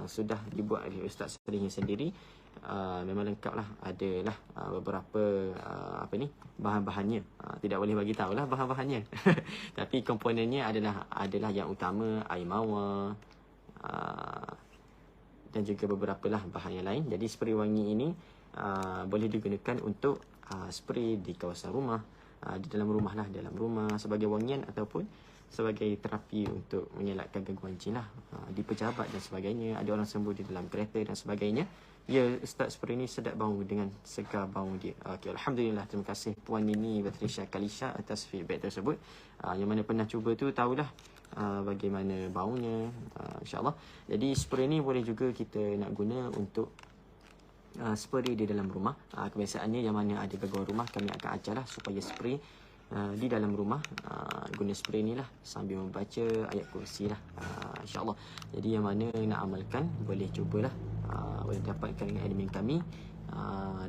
sudah dibuat oleh Ustaz Salihin sendiri. Memang lengkap lah. Adalah beberapa bahan-bahannya. Tidak boleh bagi tahu lah bahan-bahannya. Tapi komponennya adalah yang utama air mawar, dan juga beberapa lah bahan yang lain. Jadi spray wangi ini boleh digunakan untuk spray di kawasan rumah, di dalam rumah lah, dalam rumah sebagai wangian, ataupun sebagai terapi untuk mengelakkan gangguan jin lah, di pejabat dan sebagainya. Ada orang sembuh di dalam kereta dan sebagainya. Ya, Ustaz, spray ni sedap bau dengan segar bau dia. Okay, Alhamdulillah. Terima kasih Puan Nini Batrisha Kalisha atas feedback tersebut. Yang mana pernah cuba tu tahulah bagaimana baunya, insyaAllah. Jadi spray ni boleh juga kita nak guna untuk spray di dalam rumah. Kebiasaannya yang mana ada gangguan rumah, kami akan ajarlah supaya spray di dalam rumah, guna spray ni lah sambil membaca ayat kursi lah, InsyaAllah. Jadi yang mana nak amalkan boleh cubalah, boleh dapatkan dengan admin kami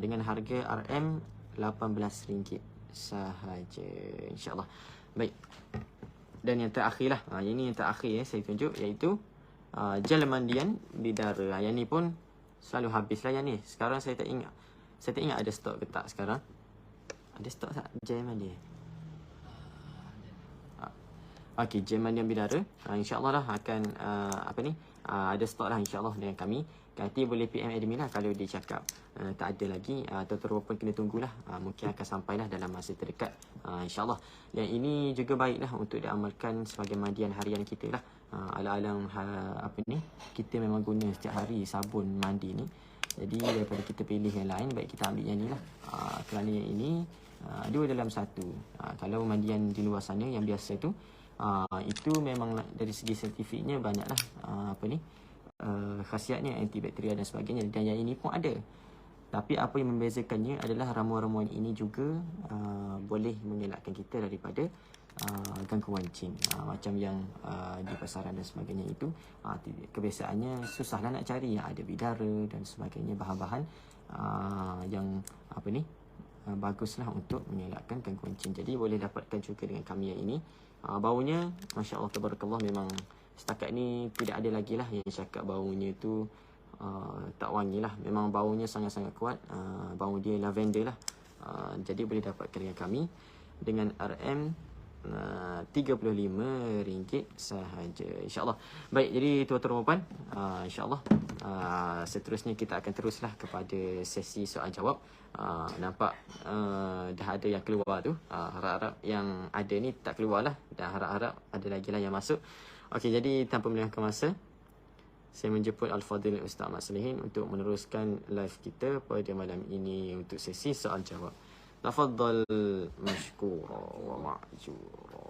dengan harga RM18 sahaja, insyaAllah. Baik. Dan yang terakhir lah, yang ni yang terakhir saya tunjuk, iaitu gel mandian bidara. Yang ni pun selalu habis lah yang ni. Sekarang saya tak ingat ada stok ke tak sekarang. Ada stok tak gel mandian? Okey, gel mandian bidara, insyaAllah lah akan ada stok lah insyaAllah dengan kami. Nanti boleh PM admin lah kalau dia cakap tak ada lagi, atau pun kena tunggulah, mungkin akan sampailah dalam masa terdekat, insyaAllah. Dan ini juga baiklah untuk diamalkan sebagai mandian harian kita lah. Alang-alang kita memang guna setiap hari sabun mandi ni. Jadi daripada kita pilih yang lain, baik kita ambil yang ni lah, kerana yang ini dua dalam satu. Kalau mandian di luar sana yang biasa tu, itu memang dari segi saintifiknya banyaklah khasiatnya, antibakteria dan sebagainya, dan yang ini pun ada. Tapi apa yang membezakannya adalah ramuan-ramuan ini juga boleh mengelakkan kita daripada gangguan jin, macam yang di pasaran dan sebagainya itu. Kebiasaannya susahlah nak cari yang ada bidara dan sebagainya, bahan-bahan yang baguslah untuk mengelakkan gangguan jin. Jadi boleh dapatkan juga dengan kami yang ini. Baunya Masya Allah Tabarakallah, memang setakat ni tidak ada lagi lah yang cakap baunya tu tak wangi lah. Memang baunya sangat-sangat kuat, bau dia lavender lah. Jadi boleh dapatkan dengan kami dengan RM RM35 sahaja, insyaAllah. Baik, jadi tuan-tuan dan puan, insyaAllah seterusnya kita akan teruslah kepada sesi soal jawab. Nampak dah ada yang keluar tu, harap-harap yang ada ni tak keluar lah, dan harap-harap ada lagi lah yang masuk. Okey, jadi tanpa melengahkan masa, saya menjemput Al-Fadhil Ustaz Ahmad Salihin untuk meneruskan live kita pada malam ini untuk sesi soal jawab. Tafadhal mashkura wa ma'jura.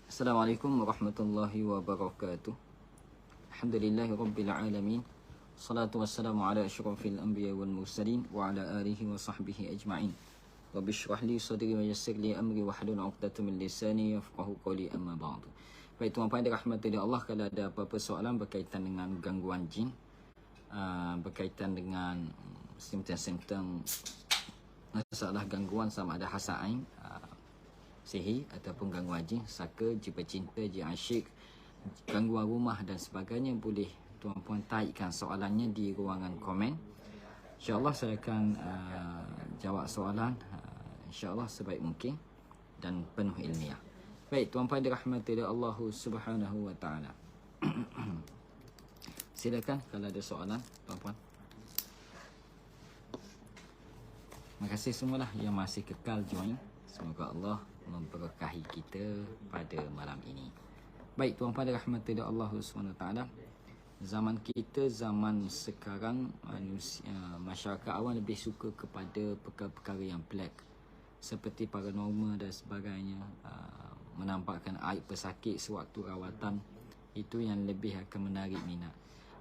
Assalamualaikum warahmatullahi wabarakatuh. Alhamdulillahi rabbil alamin. Salatu wassalamu ala asyrafil anbiya wal mursalin wa ala alihi wa sahbihi ajma'in. Rabbi shrah li sadri wa yassir li amri wa hlul 'uqdatam min lisani yafqahu qawli, amma ba'du. Baik tuan-tuan dirahmati Allah, kalau ada apa-apa soalan berkaitan dengan gangguan jin, berkaitan dengan simptom-simptom masalah gangguan sama ada hasad ain, sihir ataupun gangguan jin, saka, jiwa cinta, jin asyik, gangguan rumah dan sebagainya, boleh tuan-puan taikkan soalannya di ruangan komen. InsyaAllah saya akan jawab soalan InsyaAllah sebaik mungkin dan penuh ilmiah. Baik, tuan-puan dirahmati oleh Allah Subhanahu wa taala. Silakan kalau ada soalan, tuan-puan. Terima kasih semualah yang masih kekal join. Semoga Allah memberkahi kita pada malam ini. Baik, tuan-puan dirahmati oleh Allah Subhanahu wa taala. Zaman kita, zaman sekarang, masyarakat awam lebih suka kepada perkara-perkara yang black, seperti paranormal dan sebagainya, menampakkan aib pesakit sewaktu rawatan. Itu yang lebih akan menarik minat.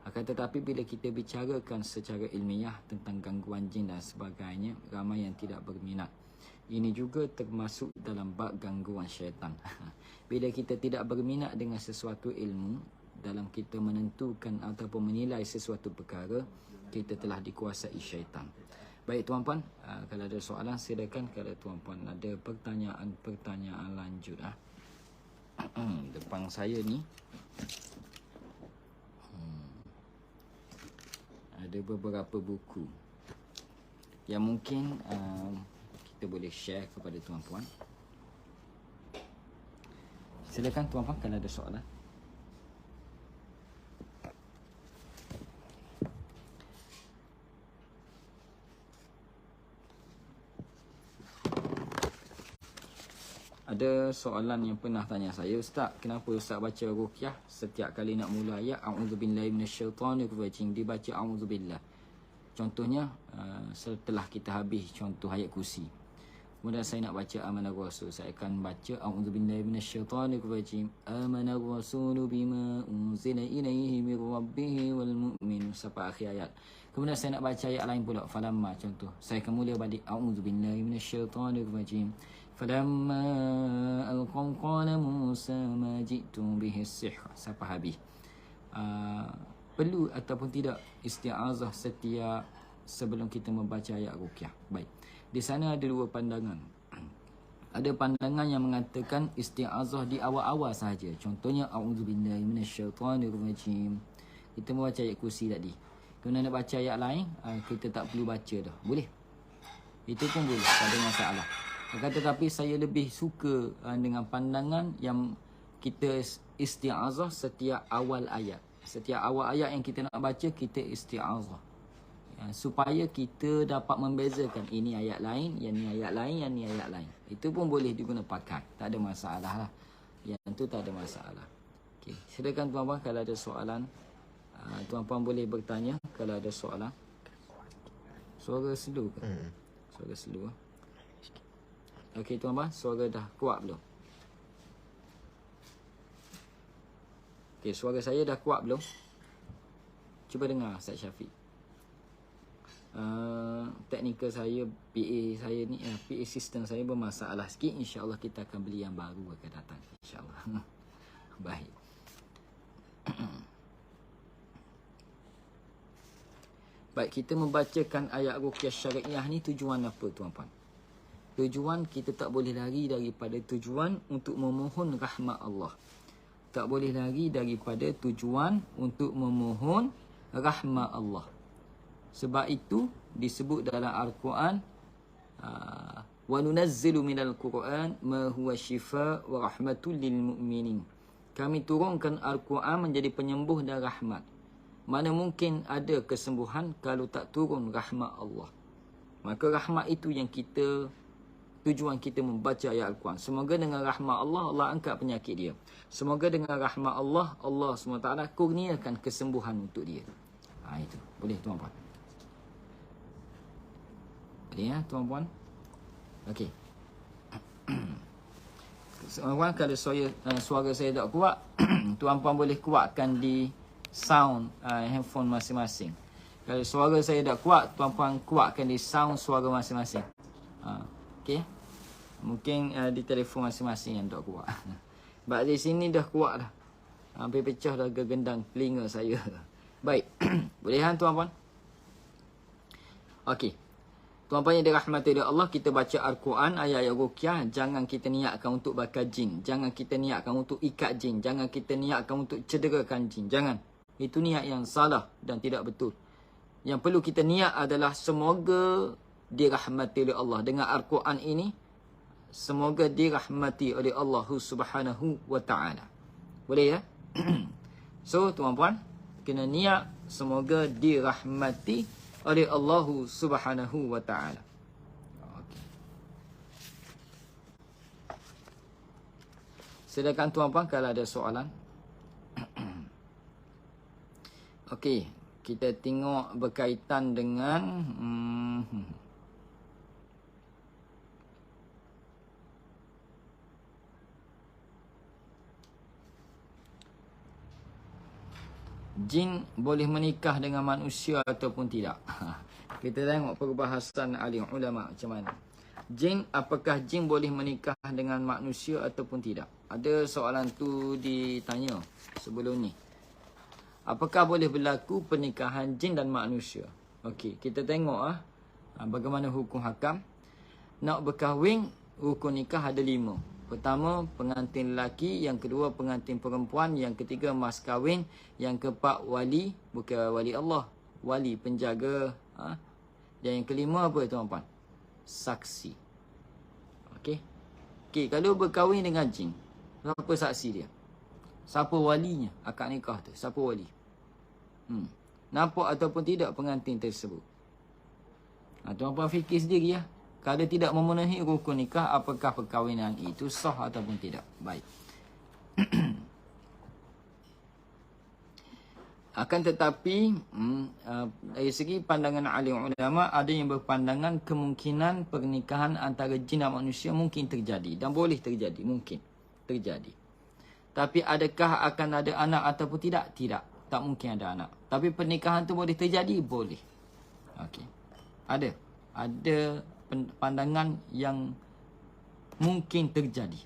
Akan tetapi bila kita bicarakan secara ilmiah tentang gangguan jin dan sebagainya, ramai yang tidak berminat. Ini juga termasuk dalam bab gangguan syaitan. Bila kita tidak berminat dengan sesuatu ilmu, dalam kita menentukan ataupun menilai sesuatu perkara, kita telah dikuasai syaitan. Baik tuan-puan, kalau ada soalan silakan. Kalau tuan-puan ada pertanyaan lanjut. Depan saya ni ada beberapa buku yang mungkin kita boleh share kepada tuan-puan. Silakan tuan-puan kalau ada soalan. Ada soalan yang pernah tanya saya, Ustaz, kenapa Ustaz baca ruqyah setiap kali nak mula ayat a'udzubillahi minasyaitanirrajim dibaca a'udzubillah? Contohnya setelah kita habis contoh ayat kursi, kemudian saya nak baca amanar rasul, saya akan baca a'udzubillahi minasyaitanirrajim amanar rasulu bima unzila ilaihi mir rabbih wal mu'min sampai akhir ayat. Kemudian saya nak baca ayat lain pula. Falamma, contoh. Saya akan mula balik. A'udzubillahi minasyaitanirrajim. Falamma alqaw qala Musa ma ji'tum bihi as-sihr. Sampai habis. Perlu ataupun tidak isti'azah setiap sebelum kita membaca ayat ruqyah. Baik. Di sana ada dua pandangan. Ada pandangan yang mengatakan isti'azah di awal-awal sahaja. Contohnya a'udzubillahi minasyaitanirrajim. Kita membaca ayat kursi tadi. Kemudian nak baca ayat lain, kita tak perlu baca dah. Boleh. Itu pun boleh, tak ada masalah. Akan tetapi saya lebih suka dengan pandangan yang kita isti'azah setiap awal ayat. Setiap awal ayat yang kita nak baca, kita isti'azah. Supaya kita dapat membezakan ini ayat lain, yang ni ayat lain, yang ni ayat lain. Itu pun boleh diguna pakai. Tak ada masalah lah. Yang tu tak ada masalah. Okay. Silakan tuan-tuan kalau ada soalan. Tuan-tuan boleh bertanya kalau ada soalan. Suara slow ke? Suara slow. Okey tuan-tuan, suara dah kuat belum? Okey, suara saya dah kuat belum? Cuba dengar Ustaz Syafiq. Teknikal saya, PA saya ni, PA sistem saya bermasalah sikit. InsyaAllah kita akan beli yang baru akan datang. InsyaAllah. Baik. Baik, kita membacakan ayat ruqyah syariah ni tujuan apa tuan-puan? Tujuan kita tak boleh lari daripada tujuan untuk memohon rahmat Allah. Tak boleh lari daripada tujuan untuk memohon rahmat Allah. Sebab itu disebut dalam Al-Quran, wa nunazzilu minal Quran ma huwa shifa wa rahmatul lil mu'minin. Kami turunkan Al-Quran menjadi penyembuh dan rahmat. Mana mungkin ada kesembuhan kalau tak turun rahmat Allah. Maka rahmat itu yang kita, tujuan kita membaca ayat Al-Quran. Semoga dengan rahmat Allah, Allah angkat penyakit dia. Semoga dengan rahmat Allah, Allah SWT kurniakan kesembuhan untuk dia. Itu. Boleh tuan-puan? Boleh ya tuan-puan? Okey. Tuan-puan kalau suara saya tak kuat, tuan-puan boleh kuatkan di sound handphone masing-masing. Kalau suara saya tak kuat, tuan-puan kuatkan di sound suara masing-masing. Okey. Mungkin di telefon masing-masing yang tak kuat. Sebab di sini dah kuat dah. Hampir pecah dah gegendang telinga saya. Baik. Boleh kan tuan-puan? Okey. Tuan-puan yang dirahmati oleh Allah, kita baca Al-Quran, ayat-ayat ruqyah. Jangan kita niatkan untuk bakar jin. Jangan kita niatkan untuk ikat jin. Jangan kita niatkan untuk cederakan jin. Jangan. Itu niat yang salah dan tidak betul. Yang perlu kita niat adalah semoga dirahmati oleh Allah. Dengan Al-Quran ini, semoga dirahmati oleh Allah Subhanahu wa ta'ala. Boleh ya? So, tuan-puan, kena niat semoga dirahmati oleh Allah Subhanahu wa ta'ala. Okay. Silakan tuan-puan kalau ada soalan. Okey, kita tengok berkaitan dengan jin boleh menikah dengan manusia ataupun tidak. Kita tengok perbahasan alim ulama macam mana. Jin, apakah jin boleh menikah dengan manusia ataupun tidak? Ada soalan tu ditanya sebelum ni. Apakah boleh berlaku pernikahan jin dan manusia? Okey, kita tengok bagaimana hukum hakam. Nak berkahwin, hukum nikah ada 5. Pertama, pengantin lelaki. Yang kedua, pengantin perempuan. Yang ketiga, mas kahwin. Yang keempat, wali. Bukan wali Allah. Wali, penjaga. Dan yang kelima apa tuan-tuan? Saksi. Okey. Okey, kalau berkahwin dengan jin, siapa saksi dia? Siapa walinya akad nikah tu? Siapa wali? Nampak ataupun tidak pengantin tersebut? Tuan-tuan fikir sendiri ya. Kalau tidak memenuhi rukun nikah, apakah perkahwinan itu sah ataupun tidak? Baik. Akan tetapi, dari segi pandangan alim ulama, ada yang berpandangan kemungkinan pernikahan antara jin dan manusia mungkin terjadi. Dan boleh terjadi, mungkin terjadi. Tapi adakah akan ada anak ataupun tidak? Tidak. Tak mungkin ada anak. Tapi pernikahan tu boleh terjadi? Boleh. Okey. Ada pandangan yang mungkin terjadi.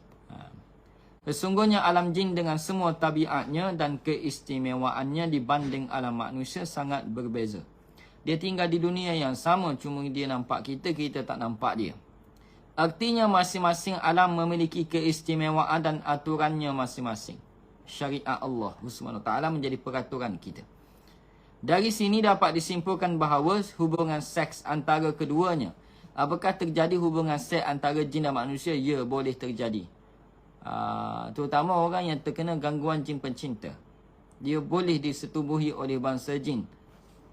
Sesungguhnya alam jin dengan semua tabiatnya dan keistimewaannya dibanding alam manusia sangat berbeza. Dia tinggal di dunia yang sama, cuma dia nampak kita, kita tak nampak dia. Artinya masing-masing alam memiliki keistimewaan dan aturannya masing-masing. Syariat Allah SWT menjadi peraturan kita. Dari sini dapat disimpulkan bahawa hubungan seks antara keduanya. Apakah terjadi hubungan seks antara jin dan manusia? Ya, boleh terjadi. Terutama orang yang terkena gangguan jin pencinta. Dia boleh disetubuhi oleh bangsa jin.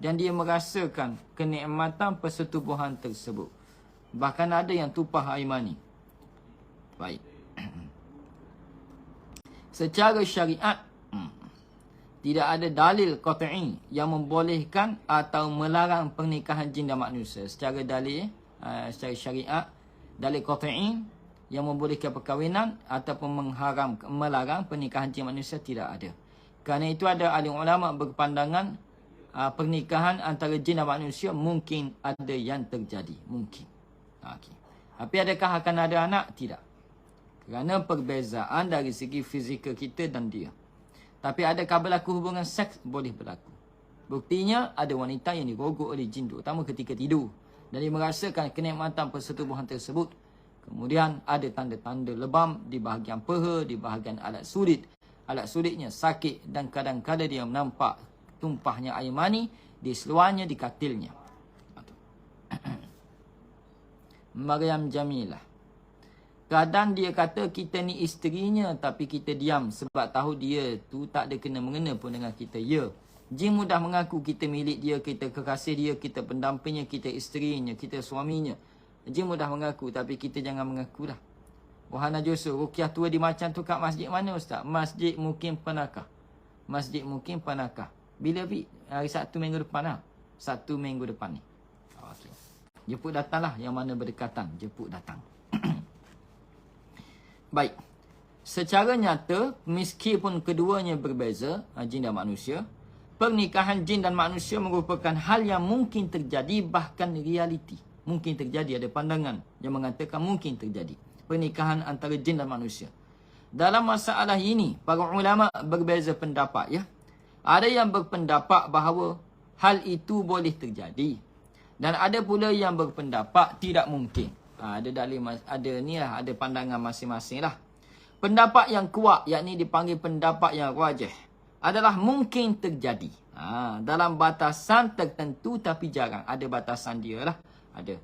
Dan dia merasakan kenikmatan persetubuhan tersebut. Bahkan ada yang tumpah air mani. Baik. Secara syariat, tidak ada dalil qat'i yang membolehkan atau melarang pernikahan jin dan manusia. Secara dalil, secara syariat, dalil qat'i yang membolehkan perkahwinan ataupun melarang pernikahan jin manusia tidak ada. Kerana itu ada ahli ulama berpandangan pernikahan antara jin dan manusia mungkin ada yang terjadi. Mungkin. Okay. Tapi adakah akan ada anak? Tidak. Kerana perbezaan dari segi fizikal kita dan dia. Tapi adakah berlaku hubungan seks? Boleh berlaku. Buktinya ada wanita yang dirogok oleh jin, terutama ketika tidur. Dan dia merasakan kenikmatan persetubuhan tersebut. Kemudian ada tanda-tanda lebam di bahagian peha, di bahagian alat sulit. Alat sulitnya sakit dan kadang-kadang dia nampak tumpahnya air mani di seluarnya, di katilnya. Maryam Jamilah. Kadang dia kata kita ni isterinya tapi kita diam sebab tahu dia tu tak ada kena-mengena pun dengan kita. Ya, jin mudah mengaku kita milik dia, kita kekasih dia, kita pendampingnya, kita isterinya, kita suaminya. Jin mudah mengaku tapi kita jangan mengaku dah. Wahana Josu, rukiah tua di macam tu kat masjid mana Ustaz? Masjid Mukim Panakah. Masjid Mukim Panakah. Bila Bi? Hari Sabtu minggu depan lah. Sabtu minggu depan ni. Okay. Jemput datanglah yang mana berdekatan. Jemput datang. Baik. Secara nyata, meskipun keduanya berbeza, jin dan manusia, pernikahan jin dan manusia merupakan hal yang mungkin terjadi, bahkan realiti. Mungkin terjadi, ada pandangan yang mengatakan mungkin terjadi. Pernikahan antara jin dan manusia. Dalam masalah ini, para ulama berbeza pendapat. Ya. Ada yang berpendapat bahawa hal itu boleh terjadi. Dan ada pula yang berpendapat tidak mungkin. Ada dalil, ada pandangan masing-masing lah. Pendapat yang kuat, yakni dipanggil pendapat yang rajih, adalah mungkin terjadi. Dalam batasan tertentu tapi jarang. Ada batasan dia lah. Ada.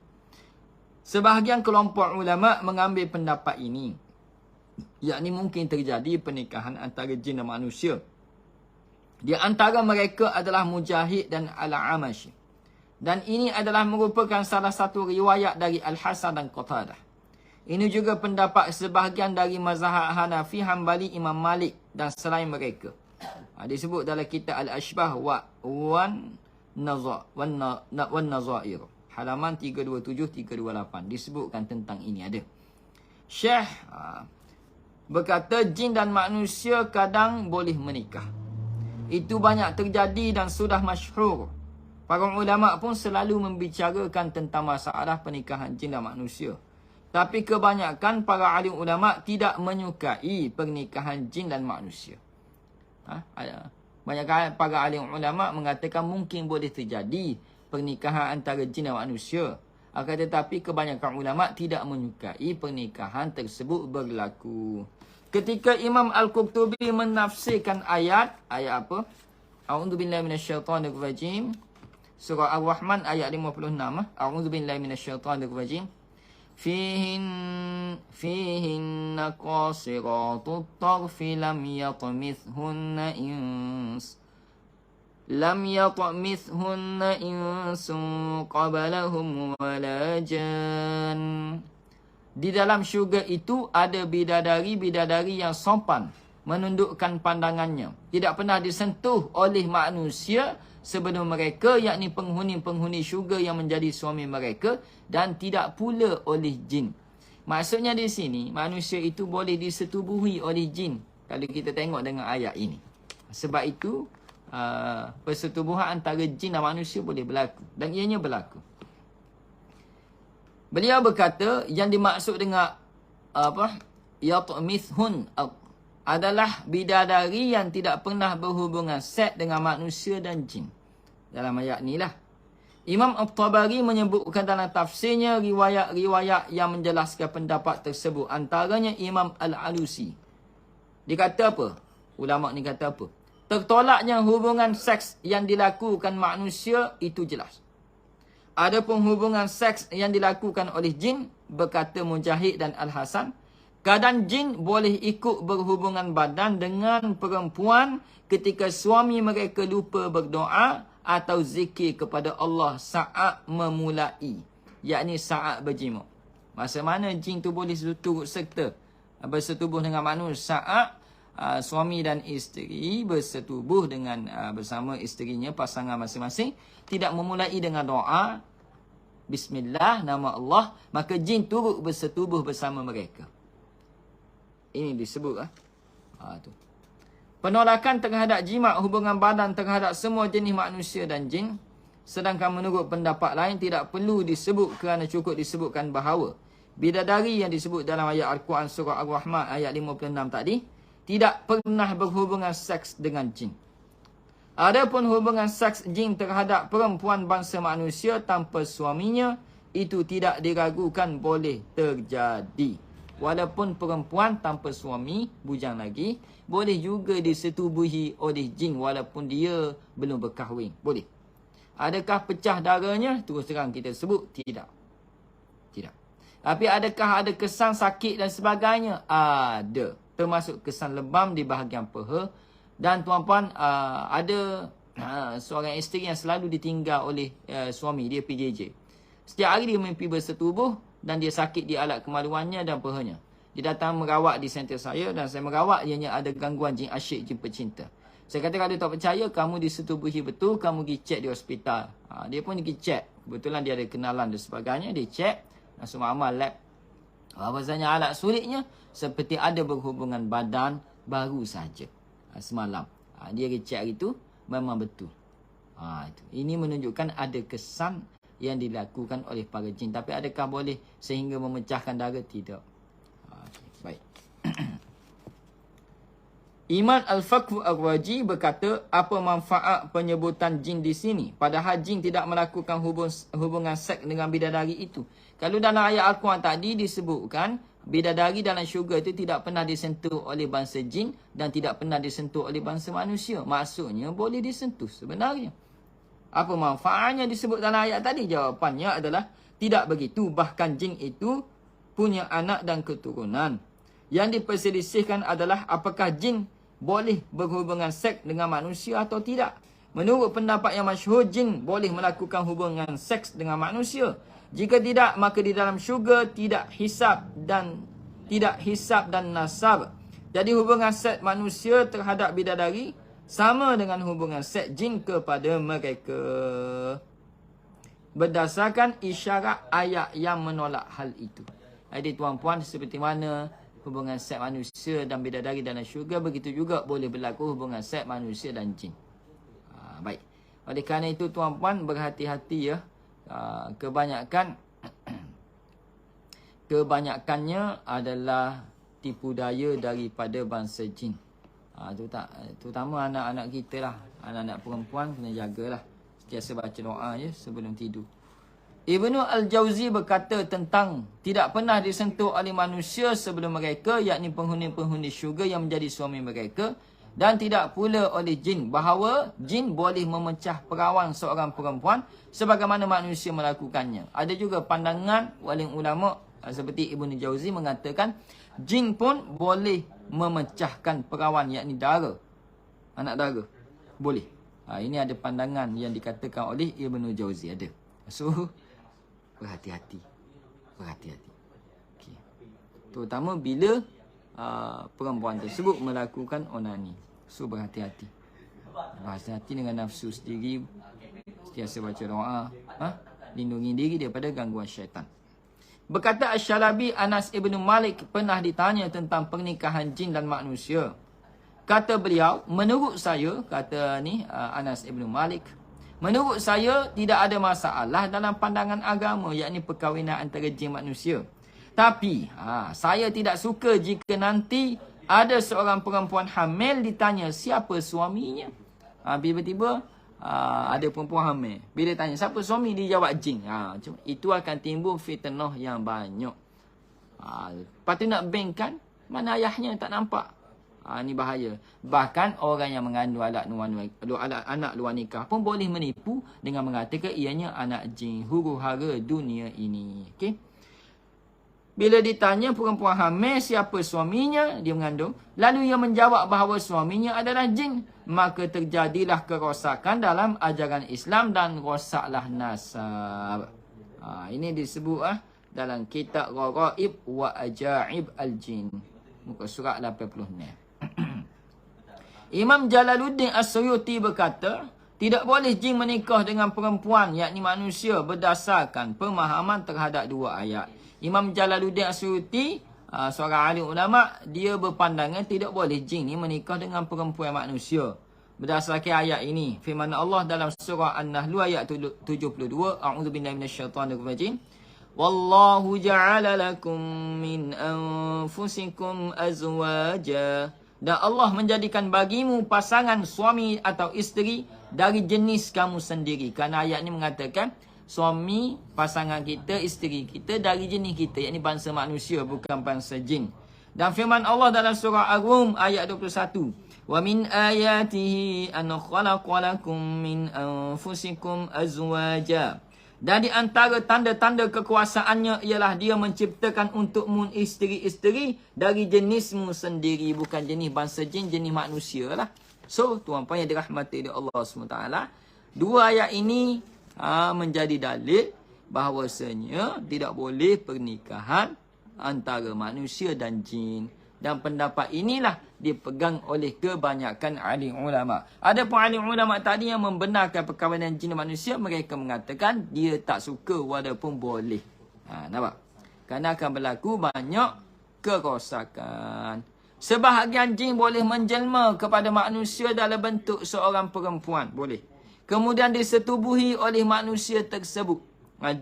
Sebahagian kelompok ulama mengambil pendapat ini, yakni mungkin terjadi pernikahan antara jin dan manusia. Di antara mereka adalah Mujahid dan Al-Amashi. Dan ini adalah merupakan salah satu riwayat dari Al-Hasan dan Qatadah. Ini juga pendapat sebahagian dari mazhab Hanafi, Hambali, Imam Malik dan selain mereka. Disebut dalam kitab Al-Ashbah wan Nazair. Halaman 327-328. Disebutkan tentang ini ada. Syekh berkata jin dan manusia kadang boleh menikah. Itu banyak terjadi dan sudah masyhur. Para ulama pun selalu membicarakan tentang masalah pernikahan jin dan manusia. Tapi kebanyakan para alim ulama tidak menyukai pernikahan jin dan manusia. Banyak para alim ulama mengatakan mungkin boleh terjadi pernikahan antara jin dan manusia. Akan tetapi kebanyakan ulama tidak menyukai pernikahan tersebut berlaku. Ketika Imam Al-Qurtubi menafsirkan ayat apa? A'udzubillahi minasyaitonirrajim. Surah Ar-Rahman ayat 56. A'udzubillahi minasyaitonirrajim. Fihinna qasiratut tarfi lam yatmithunna insun qablahum wala jan. Di dalam syurga itu ada bidadari-bidadari yang sopan, menundukkan pandangannya, tidak pernah disentuh oleh manusia sebelum mereka, yakni penghuni-penghuni syurga yang menjadi suami mereka, dan tidak pula oleh jin. Maksudnya di sini, manusia itu boleh disetubuhi oleh jin, kalau kita tengok dengan ayat ini. Sebab itu, persetubuhan antara jin dan manusia boleh berlaku. Dan ianya berlaku. Beliau berkata, yang dimaksud dengan yatmithun adalah bidadari yang tidak pernah berhubungan seks dengan manusia dan jin. Dalam ayat ni lah. Imam At-Tabari menyebutkan dalam tafsirnya riwayat-riwayat yang menjelaskan pendapat tersebut. Antaranya Imam Al-Alusi. Dia kata apa? Ulama ni kata apa? Tertolaknya hubungan seks yang dilakukan manusia itu jelas. Adapun hubungan seks yang dilakukan oleh jin, berkata Mujahid dan Al-Hasan, kadang jin boleh ikut berhubungan badan dengan perempuan ketika suami mereka lupa berdoa atau zikir kepada Allah saat memulai, yakni saat berjimuk. Masa mana jin tu boleh turut serta bersetubuh dengan manusia saat suami dan isteri bersetubuh dengan bersama isterinya, pasangan masing-masing, tidak memulai dengan doa Bismillah, nama Allah, maka jin turut bersetubuh bersama mereka. Ini disebut tu. Penolakan terhadap jimat hubungan badan terhadap semua jenis manusia dan jin. Sedangkan menurut pendapat lain tidak perlu disebut kerana cukup disebutkan bahawa bidadari yang disebut dalam ayat Al-Quran surah Ar-Rahman ayat 56 tadi tidak pernah berhubungan seks dengan jin. Adapun hubungan seks jin terhadap perempuan bangsa manusia tanpa suaminya, itu tidak diragukan boleh terjadi. Walaupun perempuan tanpa suami, bujang lagi, boleh juga disetubuhi oleh jin walaupun dia belum berkahwin. Boleh. Adakah pecah darahnya? Terus terang kita sebut, tidak. Tidak. Tapi adakah ada kesan sakit dan sebagainya? Ada. Termasuk kesan lebam di bahagian peha. Dan tuan-puan, ada seorang isteri yang selalu ditinggal oleh suami dia, PJJ. Setiap hari dia mimpi bersetubuh dan dia sakit di alat kemaluannya dan pehanya. Dia datang merawat di center saya dan saya merawat, ianya ada gangguan jin asyik, jin pecinta. Saya kata, kalau dia tak percaya, kamu disetubuhi betul, kamu pergi cek di hospital. Dia pun pergi cek. Kebetulan dia ada kenalan dan sebagainya. Dia cek, langsung amal lab. Bahawasanya alat sulitnya seperti ada berhubungan badan baru saja. Semalam. Dia pergi cek hari tu, memang betul. Itu. Ini menunjukkan ada kesan yang dilakukan oleh para jin. Tapi adakah boleh sehingga memecahkan darah? Tidak. Baik. Iman Al-Fakhu Ar-Raji berkata, apa manfaat penyebutan jin di sini? Padahal jin tidak melakukan hubungan seks dengan bidadari itu. Kalau dalam ayat Al-Quran tadi disebutkan, bidadari dalam syurga itu tidak pernah disentuh oleh bangsa jin dan tidak pernah disentuh oleh bangsa manusia. Maksudnya boleh disentuh sebenarnya. Apa manfaatnya disebut dalam ayat tadi? Jawapannya adalah tidak begitu. Bahkan jin itu punya anak dan keturunan. Yang diperselisihkan adalah apakah jin boleh berhubungan seks dengan manusia atau tidak. Menurut pendapat yang masyhur, jin boleh melakukan hubungan seks dengan manusia. Jika tidak, maka di dalam syurga tidak hisab dan nasab. Jadi hubungan seks manusia terhadap bidadari sama dengan hubungan seks jin kepada mereka. Berdasarkan isyarat ayat yang menolak hal itu. Jadi tuan-puan, seperti mana hubungan seks manusia dan bidadari dalam syurga, begitu juga boleh berlaku hubungan seks manusia dan jin. Baik. Oleh kerana itu tuan-puan, berhati-hati ya. Kebanyakannya adalah tipu daya daripada bangsa jin. Terutama anak-anak kita lah. Anak-anak perempuan kena jagalah. Sentiasa baca doa je sebelum tidur. Ibnu Al-Jauzi berkata tentang tidak pernah disentuh oleh manusia sebelum mereka, yakni penghuni-penghuni syurga yang menjadi suami mereka, dan tidak pula oleh jin, bahawa jin boleh memecah perawan seorang perempuan sebagaimana manusia melakukannya. Ada juga pandangan wali ulama seperti Ibnu Jauzi mengatakan jin pun boleh memecahkan perawan, yakni dara, anak dara. Boleh. Ini ada pandangan yang dikatakan oleh Ibnu Jauzi, ada. So berhati-hati. Berhati-hati. Okay. Terutama bila perempuan tersebut melakukan onani. So berhati-hati. Berhati-hati dengan nafsu sendiri. Sentiasa baca doa. Lindungi diri daripada gangguan syaitan. Berkata Asy-Syalabi, Anas ibn Malik pernah ditanya tentang pernikahan jin dan manusia. kata beliau, menurut saya, kata ni Anas Ibn Malik, menurut saya tidak ada masalah dalam pandangan agama, yakni perkahwinan antara jin manusia. Tapi saya tidak suka jika nanti ada seorang perempuan hamil ditanya siapa suaminya. Tiba-tiba ada perempuan hamil. Bila tanya siapa suami, dia jawab jin. Itu akan timbul fitnah yang banyak. Lepas tu nak bankkan, mana ayahnya tak nampak. Ni bahaya. Bahkan orang yang mengandung anak luar nikah pun boleh menipu dengan mengatakan ianya anak jin, huru-hara dunia ini. Okey. Bila ditanya perempuan hamil siapa suaminya, dia mengandung, lalu ia menjawab bahawa suaminya adalah jin, maka terjadilah kerosakan dalam ajaran Islam dan rosaklah nasab. Ini disebut dalam kitab Gharaib wa Ajaib al-Jin, muka surat 86. Imam Jalaluddin As-Suyuti berkata, tidak boleh jin menikah dengan perempuan, yakni manusia, berdasarkan pemahaman terhadap dua ayat. Imam Jalaluddin As-Suyuti, seorang alim ulama, dia berpandangan tidak boleh jin ni menikah dengan perempuan manusia. Berdasarkan ayat ini, firman Allah dalam surah An-Nahl ayat 72, A'udzubillahi minasyaitonirrajim. Wallahu ja'ala lakum min anfusikum azwaja. Dan Allah menjadikan bagimu pasangan suami atau isteri dari jenis kamu sendiri. Kerana ayat ini mengatakan suami, pasangan kita, isteri kita dari jenis kita, yakni bangsa manusia, bukan bangsa jin. Dan firman Allah dalam surah Ar-Rum ayat 21. Wa min ayatihi an khalaqa lakum min anfusikum azwaja. Dan di antara tanda-tanda kekuasaannya ialah dia menciptakan untukmu isteri-isteri dari jenismu sendiri. Bukan jenis bangsa jin, jenis manusia lah. So, tuan-tuan yang dirahmati oleh Allah SWT, dua ayat ini menjadi dalil bahawasanya tidak boleh pernikahan antara manusia dan jin. Dan pendapat inilah dipegang oleh kebanyakan alim ulama. Ada pun alim ulama tadi yang membenarkan perkahwinan jin dan manusia, mereka mengatakan dia tak suka walaupun boleh. Nampak? Kerana akan berlaku banyak kerosakan. Sebahagian jin boleh menjelma kepada manusia dalam bentuk seorang perempuan. Boleh. Kemudian disetubuhi oleh manusia tersebut.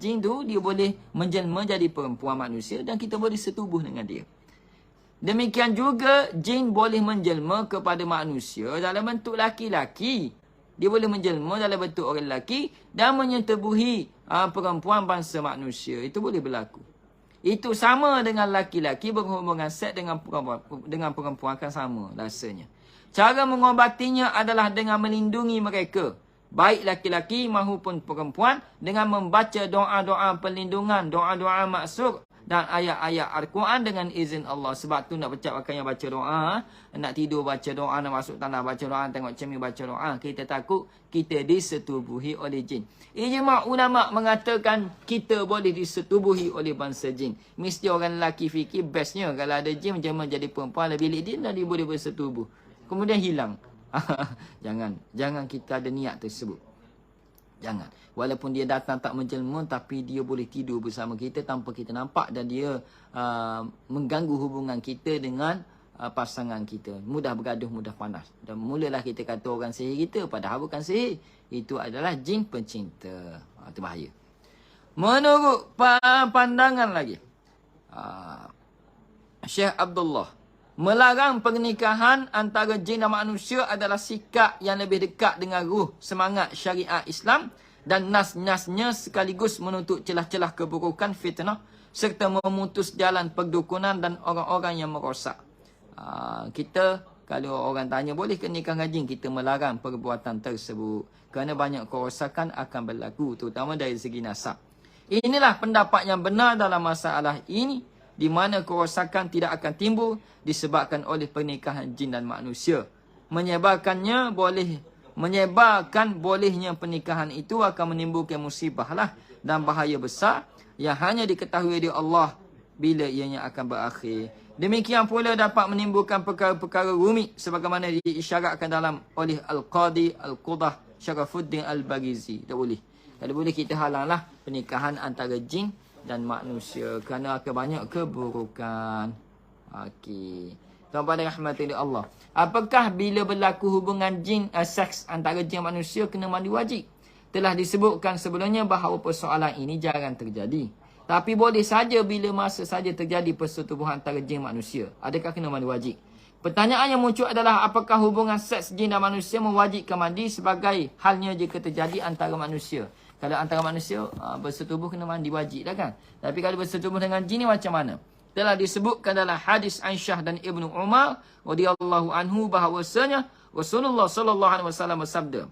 Jin tu dia boleh menjelma jadi perempuan manusia dan kita boleh setubuh dengan dia. Demikian juga jin boleh menjelma kepada manusia dalam bentuk laki-laki. Dia boleh menjelma dalam bentuk orang lelaki dan menyetubuhi perempuan bangsa manusia. Itu boleh berlaku. Itu sama dengan laki-laki berhubungan seks dengan perempuan akan sama rasanya. Cara mengobatinya adalah dengan melindungi mereka, baik laki-laki maupun perempuan, dengan membaca doa-doa perlindungan, doa-doa maksur dan ayat-ayat Al-Quran dengan izin Allah. Sebab tu nak pecah pakai yang baca doa. Nak tidur baca doa, nak masuk tanah baca doa, tengok cermin baca doa. Kita takut kita disetubuhi oleh jin. Ijma' ulama' mengatakan kita boleh disetubuhi oleh bangsa jin. Mesti orang lelaki fikir bestnya kalau ada jin menjadi perempuan lebih bilik jin dan dia boleh bersetubuh. Kemudian hilang. Jangan kita ada niat tersebut. Jangan. Walaupun dia datang tak menjelma, tapi dia boleh tidur bersama kita tanpa kita nampak dan dia mengganggu hubungan kita dengan pasangan kita. Mudah bergaduh, mudah panas. Dan mulalah kita kata orang sihir kita, padahal bukan sihir. Itu adalah jin pencinta. Itu bahaya. Menurut pandangan lagi, Syekh Abdullah melarang pernikahan antara jin dan manusia adalah sikap yang lebih dekat dengan ruh semangat syariat Islam dan nas-nasnya sekaligus menuntut celah-celah keburukan, fitnah serta memutus jalan perdukunan dan orang-orang yang merosak. Kita kalau orang tanya boleh ke nikah dengan jin, kita melarang perbuatan tersebut kerana banyak kerosakan akan berlaku terutama dari segi nasab. Inilah pendapat yang benar dalam masalah ini, di mana kerosakan tidak akan timbul disebabkan oleh pernikahan jin dan manusia. Menyebarkan bolehnya pernikahan itu akan menimbulkan musibah lah dan bahaya besar yang hanya diketahui oleh Allah bila ianya akan berakhir. Demikian pula dapat menimbulkan perkara-perkara rumit sebagaimana diisyaratkan dalam oleh Al-Qadi Al-Qudah Syarafuddin Al-Baghizi. Tak boleh. Tak boleh kita halanglah pernikahan antara jin dan manusia kerana akan banyak keburukan. Okey. Tuan-tuan rahmati Allah. Apakah bila berlaku hubungan jin, seks antara jin manusia kena mandi wajib? Telah disebutkan sebelumnya bahawa persoalan ini jarang terjadi. Tapi boleh saja bila masa saja terjadi persetubuhan antara jin manusia. Adakah kena mandi wajib? Pertanyaan yang muncul adalah apakah hubungan seks jin dan manusia mewajibkan mandi sebagai halnya jika terjadi antara manusia. Kalau antara manusia bersetubuh kena mandi wajib dah kan. Tapi kalau bersetubuh dengan jin ni macam mana? Telah disebutkan dalam hadis Aisyah dan Ibnu Umar radhiyallahu anhu bahawasanya Rasulullah sallallahu alaihi wasallam bersabda.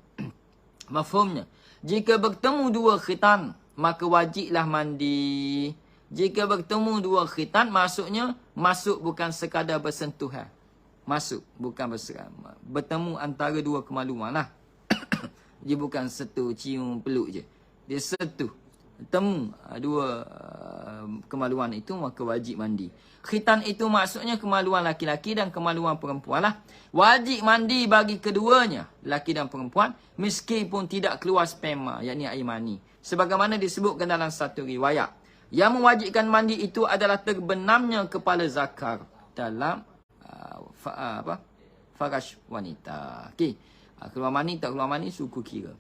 Mafhumnya, jika bertemu dua khitan maka wajiblah mandi. Jika bertemu dua khitan maksudnya masuk bukan sekadar bersentuhan. Masuk bukan bertemu antara dua kemaluan lah. Dia bukan setu cium peluk je. Dia setu. Temu dua kemaluan itu maka wajib mandi. Khitan itu maksudnya kemaluan laki-laki dan kemaluan perempuan lah. Wajib mandi bagi keduanya, laki dan perempuan, meskipun tidak keluar sperma, yakni air mani. Sebagaimana disebutkan dalam satu riwayat. Yang mewajibkan mandi itu adalah terbenamnya kepala zakar dalam farash wanita. Okey. Keluar mani tak keluar mani suku kira.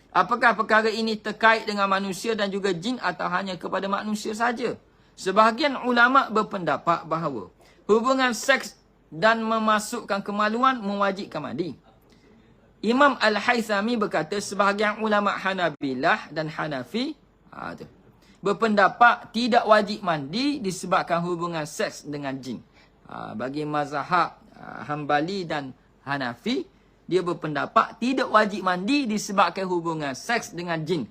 Apakah perkara ini terkait dengan manusia dan juga jin atau hanya kepada manusia saja? Sebahagian ulama berpendapat bahawa hubungan seks dan memasukkan kemaluan mewajibkan mandi. Imam Al-Haythami berkata sebahagian ulama Hanabilah dan Hanafi berpendapat tidak wajib mandi disebabkan hubungan seks dengan jin. Bagi mazhab Hambali dan Hanafi, dia berpendapat tidak wajib mandi disebabkan hubungan seks dengan jin.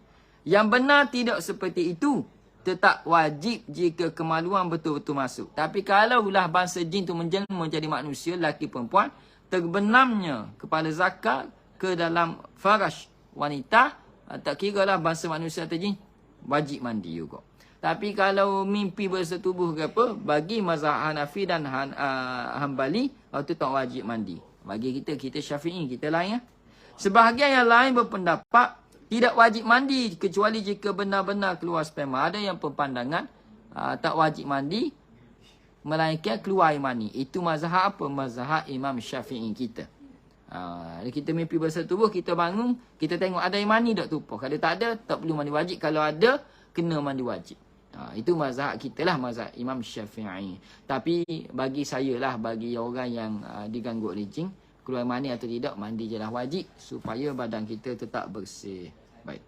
Yang benar tidak seperti itu. Tetap wajib jika kemaluan betul-betul masuk. Tapi kalaulah bangsa jin tu menjelma menjadi manusia, lelaki perempuan, terbenamnya kepala zakar ke dalam farash wanita, tak kira lah bangsa manusia atau jin, wajib mandi juga. Tapi kalau mimpi bersetubuh ke apa, bagi mazhab Hanafi dan Hambali, itu tak wajib mandi. Bagi kita Syafi'i, kita lain ya. Sebahagian yang lain berpendapat tidak wajib mandi kecuali jika benar-benar keluar sperma. Ada yang berpandangan tak wajib mandi melainkan keluar air mani. Itu mazhab apa? Mazhab Imam Syafi'i kita. Kita mimpi bersetubuh, kita bangun, kita tengok ada air mani tak tumpah. Kalau tak ada, tak perlu mandi wajib. Kalau ada, kena mandi wajib. Itu mazhab kita lah, mazhab Imam Syafi'i. Tapi bagi saya lah, bagi orang yang diganggu oleh jin, keluar mani atau tidak, mandi je lah wajib supaya badan kita tetap bersih. Baik.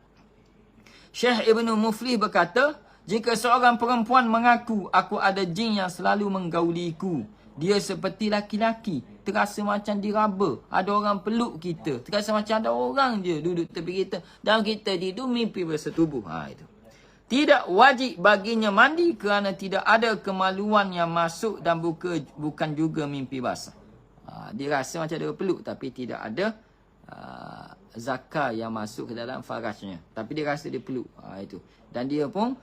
Syekh Ibnu Muflih berkata, jika seorang perempuan mengaku aku ada jin yang selalu menggauliku, dia seperti laki-laki, terasa macam diraba, ada orang peluk kita, terasa macam ada orang je duduk tepi kita dan kita tidur mimpi bersetubuh. Itu. Tidak wajib baginya mandi kerana tidak ada kemaluan yang masuk dan bukan juga mimpi basah. Dia rasa macam ada peluk tapi tidak ada zakar yang masuk ke dalam farasnya. Tapi dia rasa dia peluk. Itu. Dan dia pun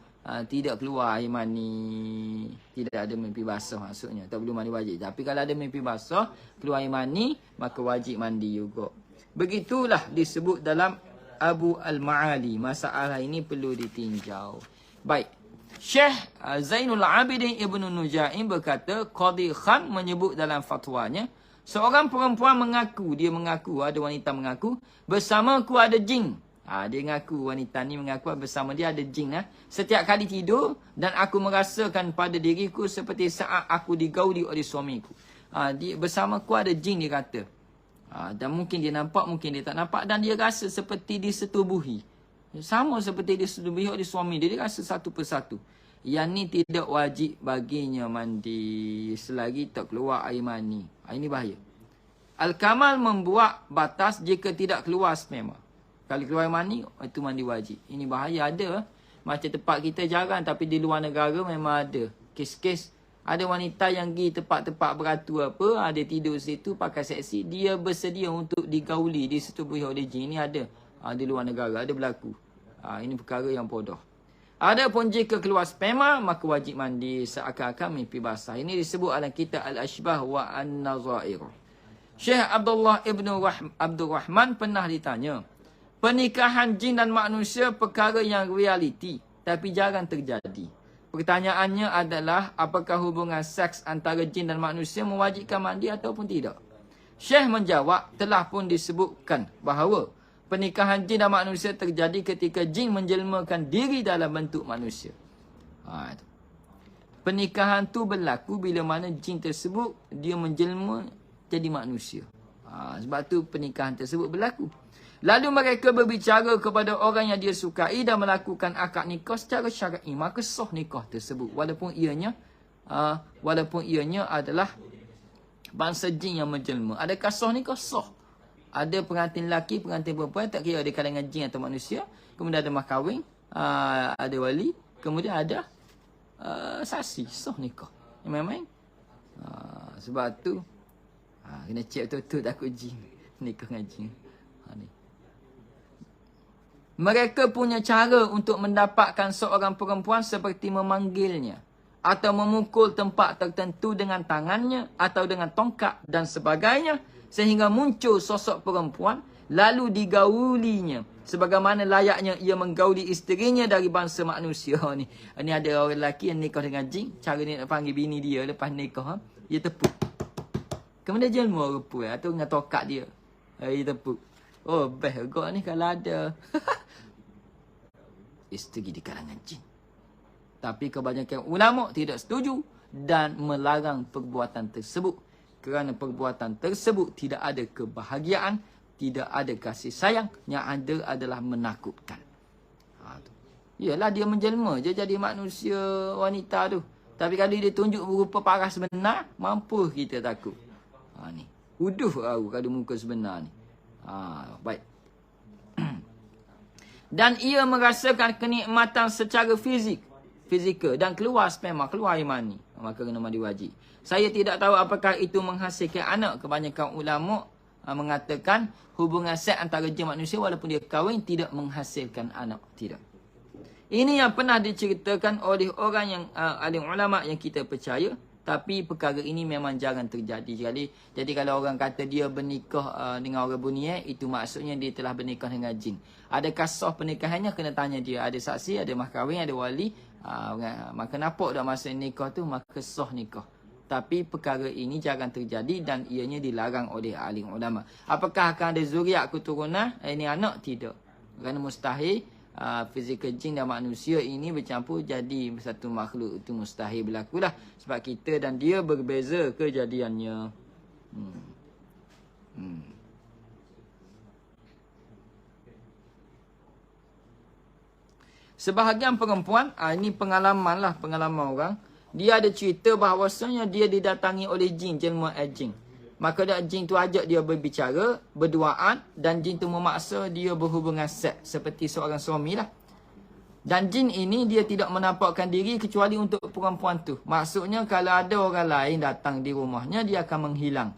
tidak keluar air mani. Tidak ada mimpi basah maksudnya. Tak perlu mandi wajib. Tapi kalau ada mimpi basah, keluar air mani, maka wajib mandi juga. Begitulah disebut dalam Abu Al-Ma'ali. Masalah ini perlu ditinjau. Baik. Syekh Zainul Abidin Ibnu Nujaim berkata, Qadhi Khan menyebut dalam fatwanya, seorang perempuan mengaku, ada wanita mengaku, bersamaku ada jin. Dia mengaku, wanita ni mengaku bersama dia ada jin. Setiap kali tidur dan aku merasakan pada diriku seperti saat aku digauli oleh suamiku. Bersamaku ada jin, dia kata. Dan mungkin dia nampak, mungkin dia tak nampak. Dan dia rasa seperti disetubuhi. Sama seperti disetubuhi oleh suami dia. Dia rasa satu persatu. Yang ni tidak wajib baginya mandi selagi tak keluar air mani. Ini bahaya. Al-Kamal membuat batas jika tidak keluar sperma. Kalau keluar air mani, itu mandi wajib. Ini bahaya ada. Macam tempat kita jarang. Tapi di luar negara memang ada. Kes-kes. Ada wanita yang pergi tempat-tempat beratu apa, dia tidur situ pakai seksi, dia bersedia untuk digauli, disetubuhi oleh jin. Ini ada di luar negara, ada berlaku. Ini perkara yang bodoh. Adapun jika keluar sperma, maka wajib mandi seakan-akan mimpi basah. Ini disebut dalam kitab Al-Ashbah wa An-Nazair. Syekh Abdullah Ibnu Abdul Rahman pernah ditanya, pernikahan jin dan manusia perkara yang realiti, tapi jarang terjadi. Pertanyaannya adalah apakah hubungan seks antara jin dan manusia mewajibkan mandi ataupun tidak? Syekh menjawab, telah pun disebutkan bahawa pernikahan jin dan manusia terjadi ketika jin menjelmakan diri dalam bentuk manusia. Itu. Pernikahan tu berlaku bila mana jin tersebut dia menjelma jadi manusia. Sebab tu pernikahan tersebut berlaku. Lalu mereka berbicara kepada orang yang dia sukai dan melakukan akad nikah secara syar'i, maka sah nikah tersebut walaupun ianya adalah bangsa jin yang menjelma. Adakah sah nikah? Sah. Ada pengantin lelaki, pengantin perempuan, tak kira ada kalangan jin atau manusia. Kemudian ada mahkahwin, ada wali, kemudian ada saksi, sah nikah. Main-main. Sebab tu kena cek betul-betul takut jin. Nikah dengan jin. Ni. Mereka punya cara untuk mendapatkan seorang perempuan seperti memanggilnya atau memukul tempat tertentu dengan tangannya atau dengan tongkat dan sebagainya sehingga muncul sosok perempuan lalu digaulinya sebagaimana layaknya ia menggauli isterinya dari bangsa manusia ni. Ni ada orang lelaki yang nikah dengan jin, cara ni nak panggil bini dia lepas nikah, dia tepuk. Kemudian jelma rupa atau dengan tongkat dia. Dia tepuk. Oh, best kau ni kalau ada isteri di kalangan jin. Tapi kebanyakan ulama tidak setuju dan melarang perbuatan tersebut. Kerana perbuatan tersebut tidak ada kebahagiaan, tidak ada kasih sayang, yang ada adalah menakutkan. Yalah dia menjelma je jadi manusia wanita tu. Tapi kalau dia tunjuk berupa paras sebenar, mampu kita takut. Ni. Uduh kalau muka sebenar ni. Baik. Dan ia merasakan kenikmatan secara fizikal dan keluar sperma, keluar air mani, maka kena mandi wajib. Saya tidak tahu apakah itu menghasilkan anak. Kebanyakan ulama mengatakan hubungan seks antara jin manusia walaupun dia kahwin tidak menghasilkan anak, tidak. Ini yang pernah diceritakan oleh orang yang alim ulama yang kita percaya. Tapi perkara ini memang jarang terjadi. Jadi kalau orang kata dia bernikah dengan orang bunia, itu maksudnya dia telah bernikah dengan jin. Adakah sah pernikahannya? Kena tanya dia. Ada saksi, ada mahkahwin, ada wali. Maka nampak dah masa nikah tu, maka sah nikah. Tapi perkara ini jarang terjadi dan ianya dilarang oleh alim ulama. Apakah akan ada zuriat keturunan? Ini anak? Tidak. Kerana mustahil. Fizikal jin dan manusia ini bercampur jadi satu makhluk, itu mustahil berlaku lah. Sebab kita dan dia berbeza kejadiannya. Sebahagian perempuan, ini pengalaman orang. Dia ada cerita bahawasanya dia didatangi oleh jin, jelma jin. Maka jin tu ajak dia berbicara, berduaan dan jin tu memaksa dia berhubungan seks seperti seorang suami lah. Dan jin ini dia tidak menampakkan diri kecuali untuk perempuan tu. Maksudnya kalau ada orang lain datang di rumahnya, dia akan menghilang.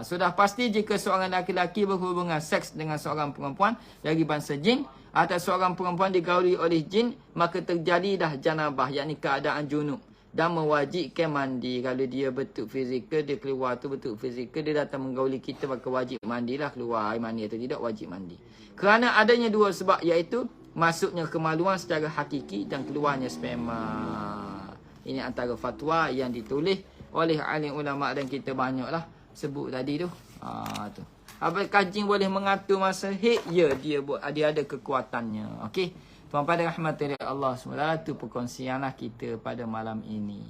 Sudah pasti jika seorang lelaki berhubungan seks dengan seorang perempuan dari bangsa jin atau seorang perempuan digauli oleh jin, maka terjadi dah janabah, yakni keadaan junub. Dan mewajibkan mandi. Kalau dia bentuk fizikal, dia keluar tu bentuk fizikal, dia datang menggauli kita, maka wajib mandilah. Keluar air mani atau tidak, wajib mandi. Kerana adanya dua sebab, iaitu masuknya kemaluan secara hakiki dan keluarnya sperma. Ini antara fatwa yang ditulis oleh alim ulama dan kita banyaklah sebut tadi tu. Tu. Apakah jin boleh mengatur masa haid? Ya, dia ada kekuatannya. Okey. Tuan-tuan dan rahmati Allah SWT, itu perkongsianlah kita pada malam ini.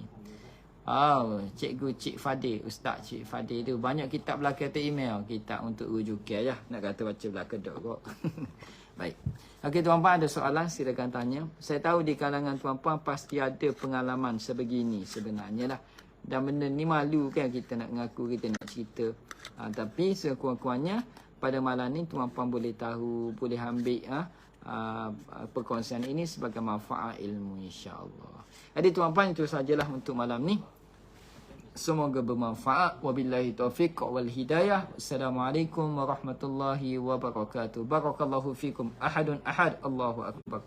Cikgu Cik Fadil, Ustaz Cik Fadil tu banyak kitab belakang atau email kitab untuk rujukan ya. Nak kata baca belakang dok kok. Baik. Okey tuan-tuan, ada soalan silakan tanya. Saya tahu di kalangan tuan-tuan pasti ada pengalaman sebegini sebenarnya lah. Dan benda ni malu kan kita nak mengaku, kita nak cerita. Tapi sekurang-kurangnya pada malam ni tuan-tuan boleh tahu, boleh ambil perkongsian ini sebagai manfaat ilmu insya-Allah. Jadi tuan-tuan, itu sajalah untuk malam ni. Semoga bermanfaat. Wabillahi taufiq wal hidayah. Assalamualaikum warahmatullahi wabarakatuh. Barakallahu fikum. Ahadun ahad. Allahu akbar.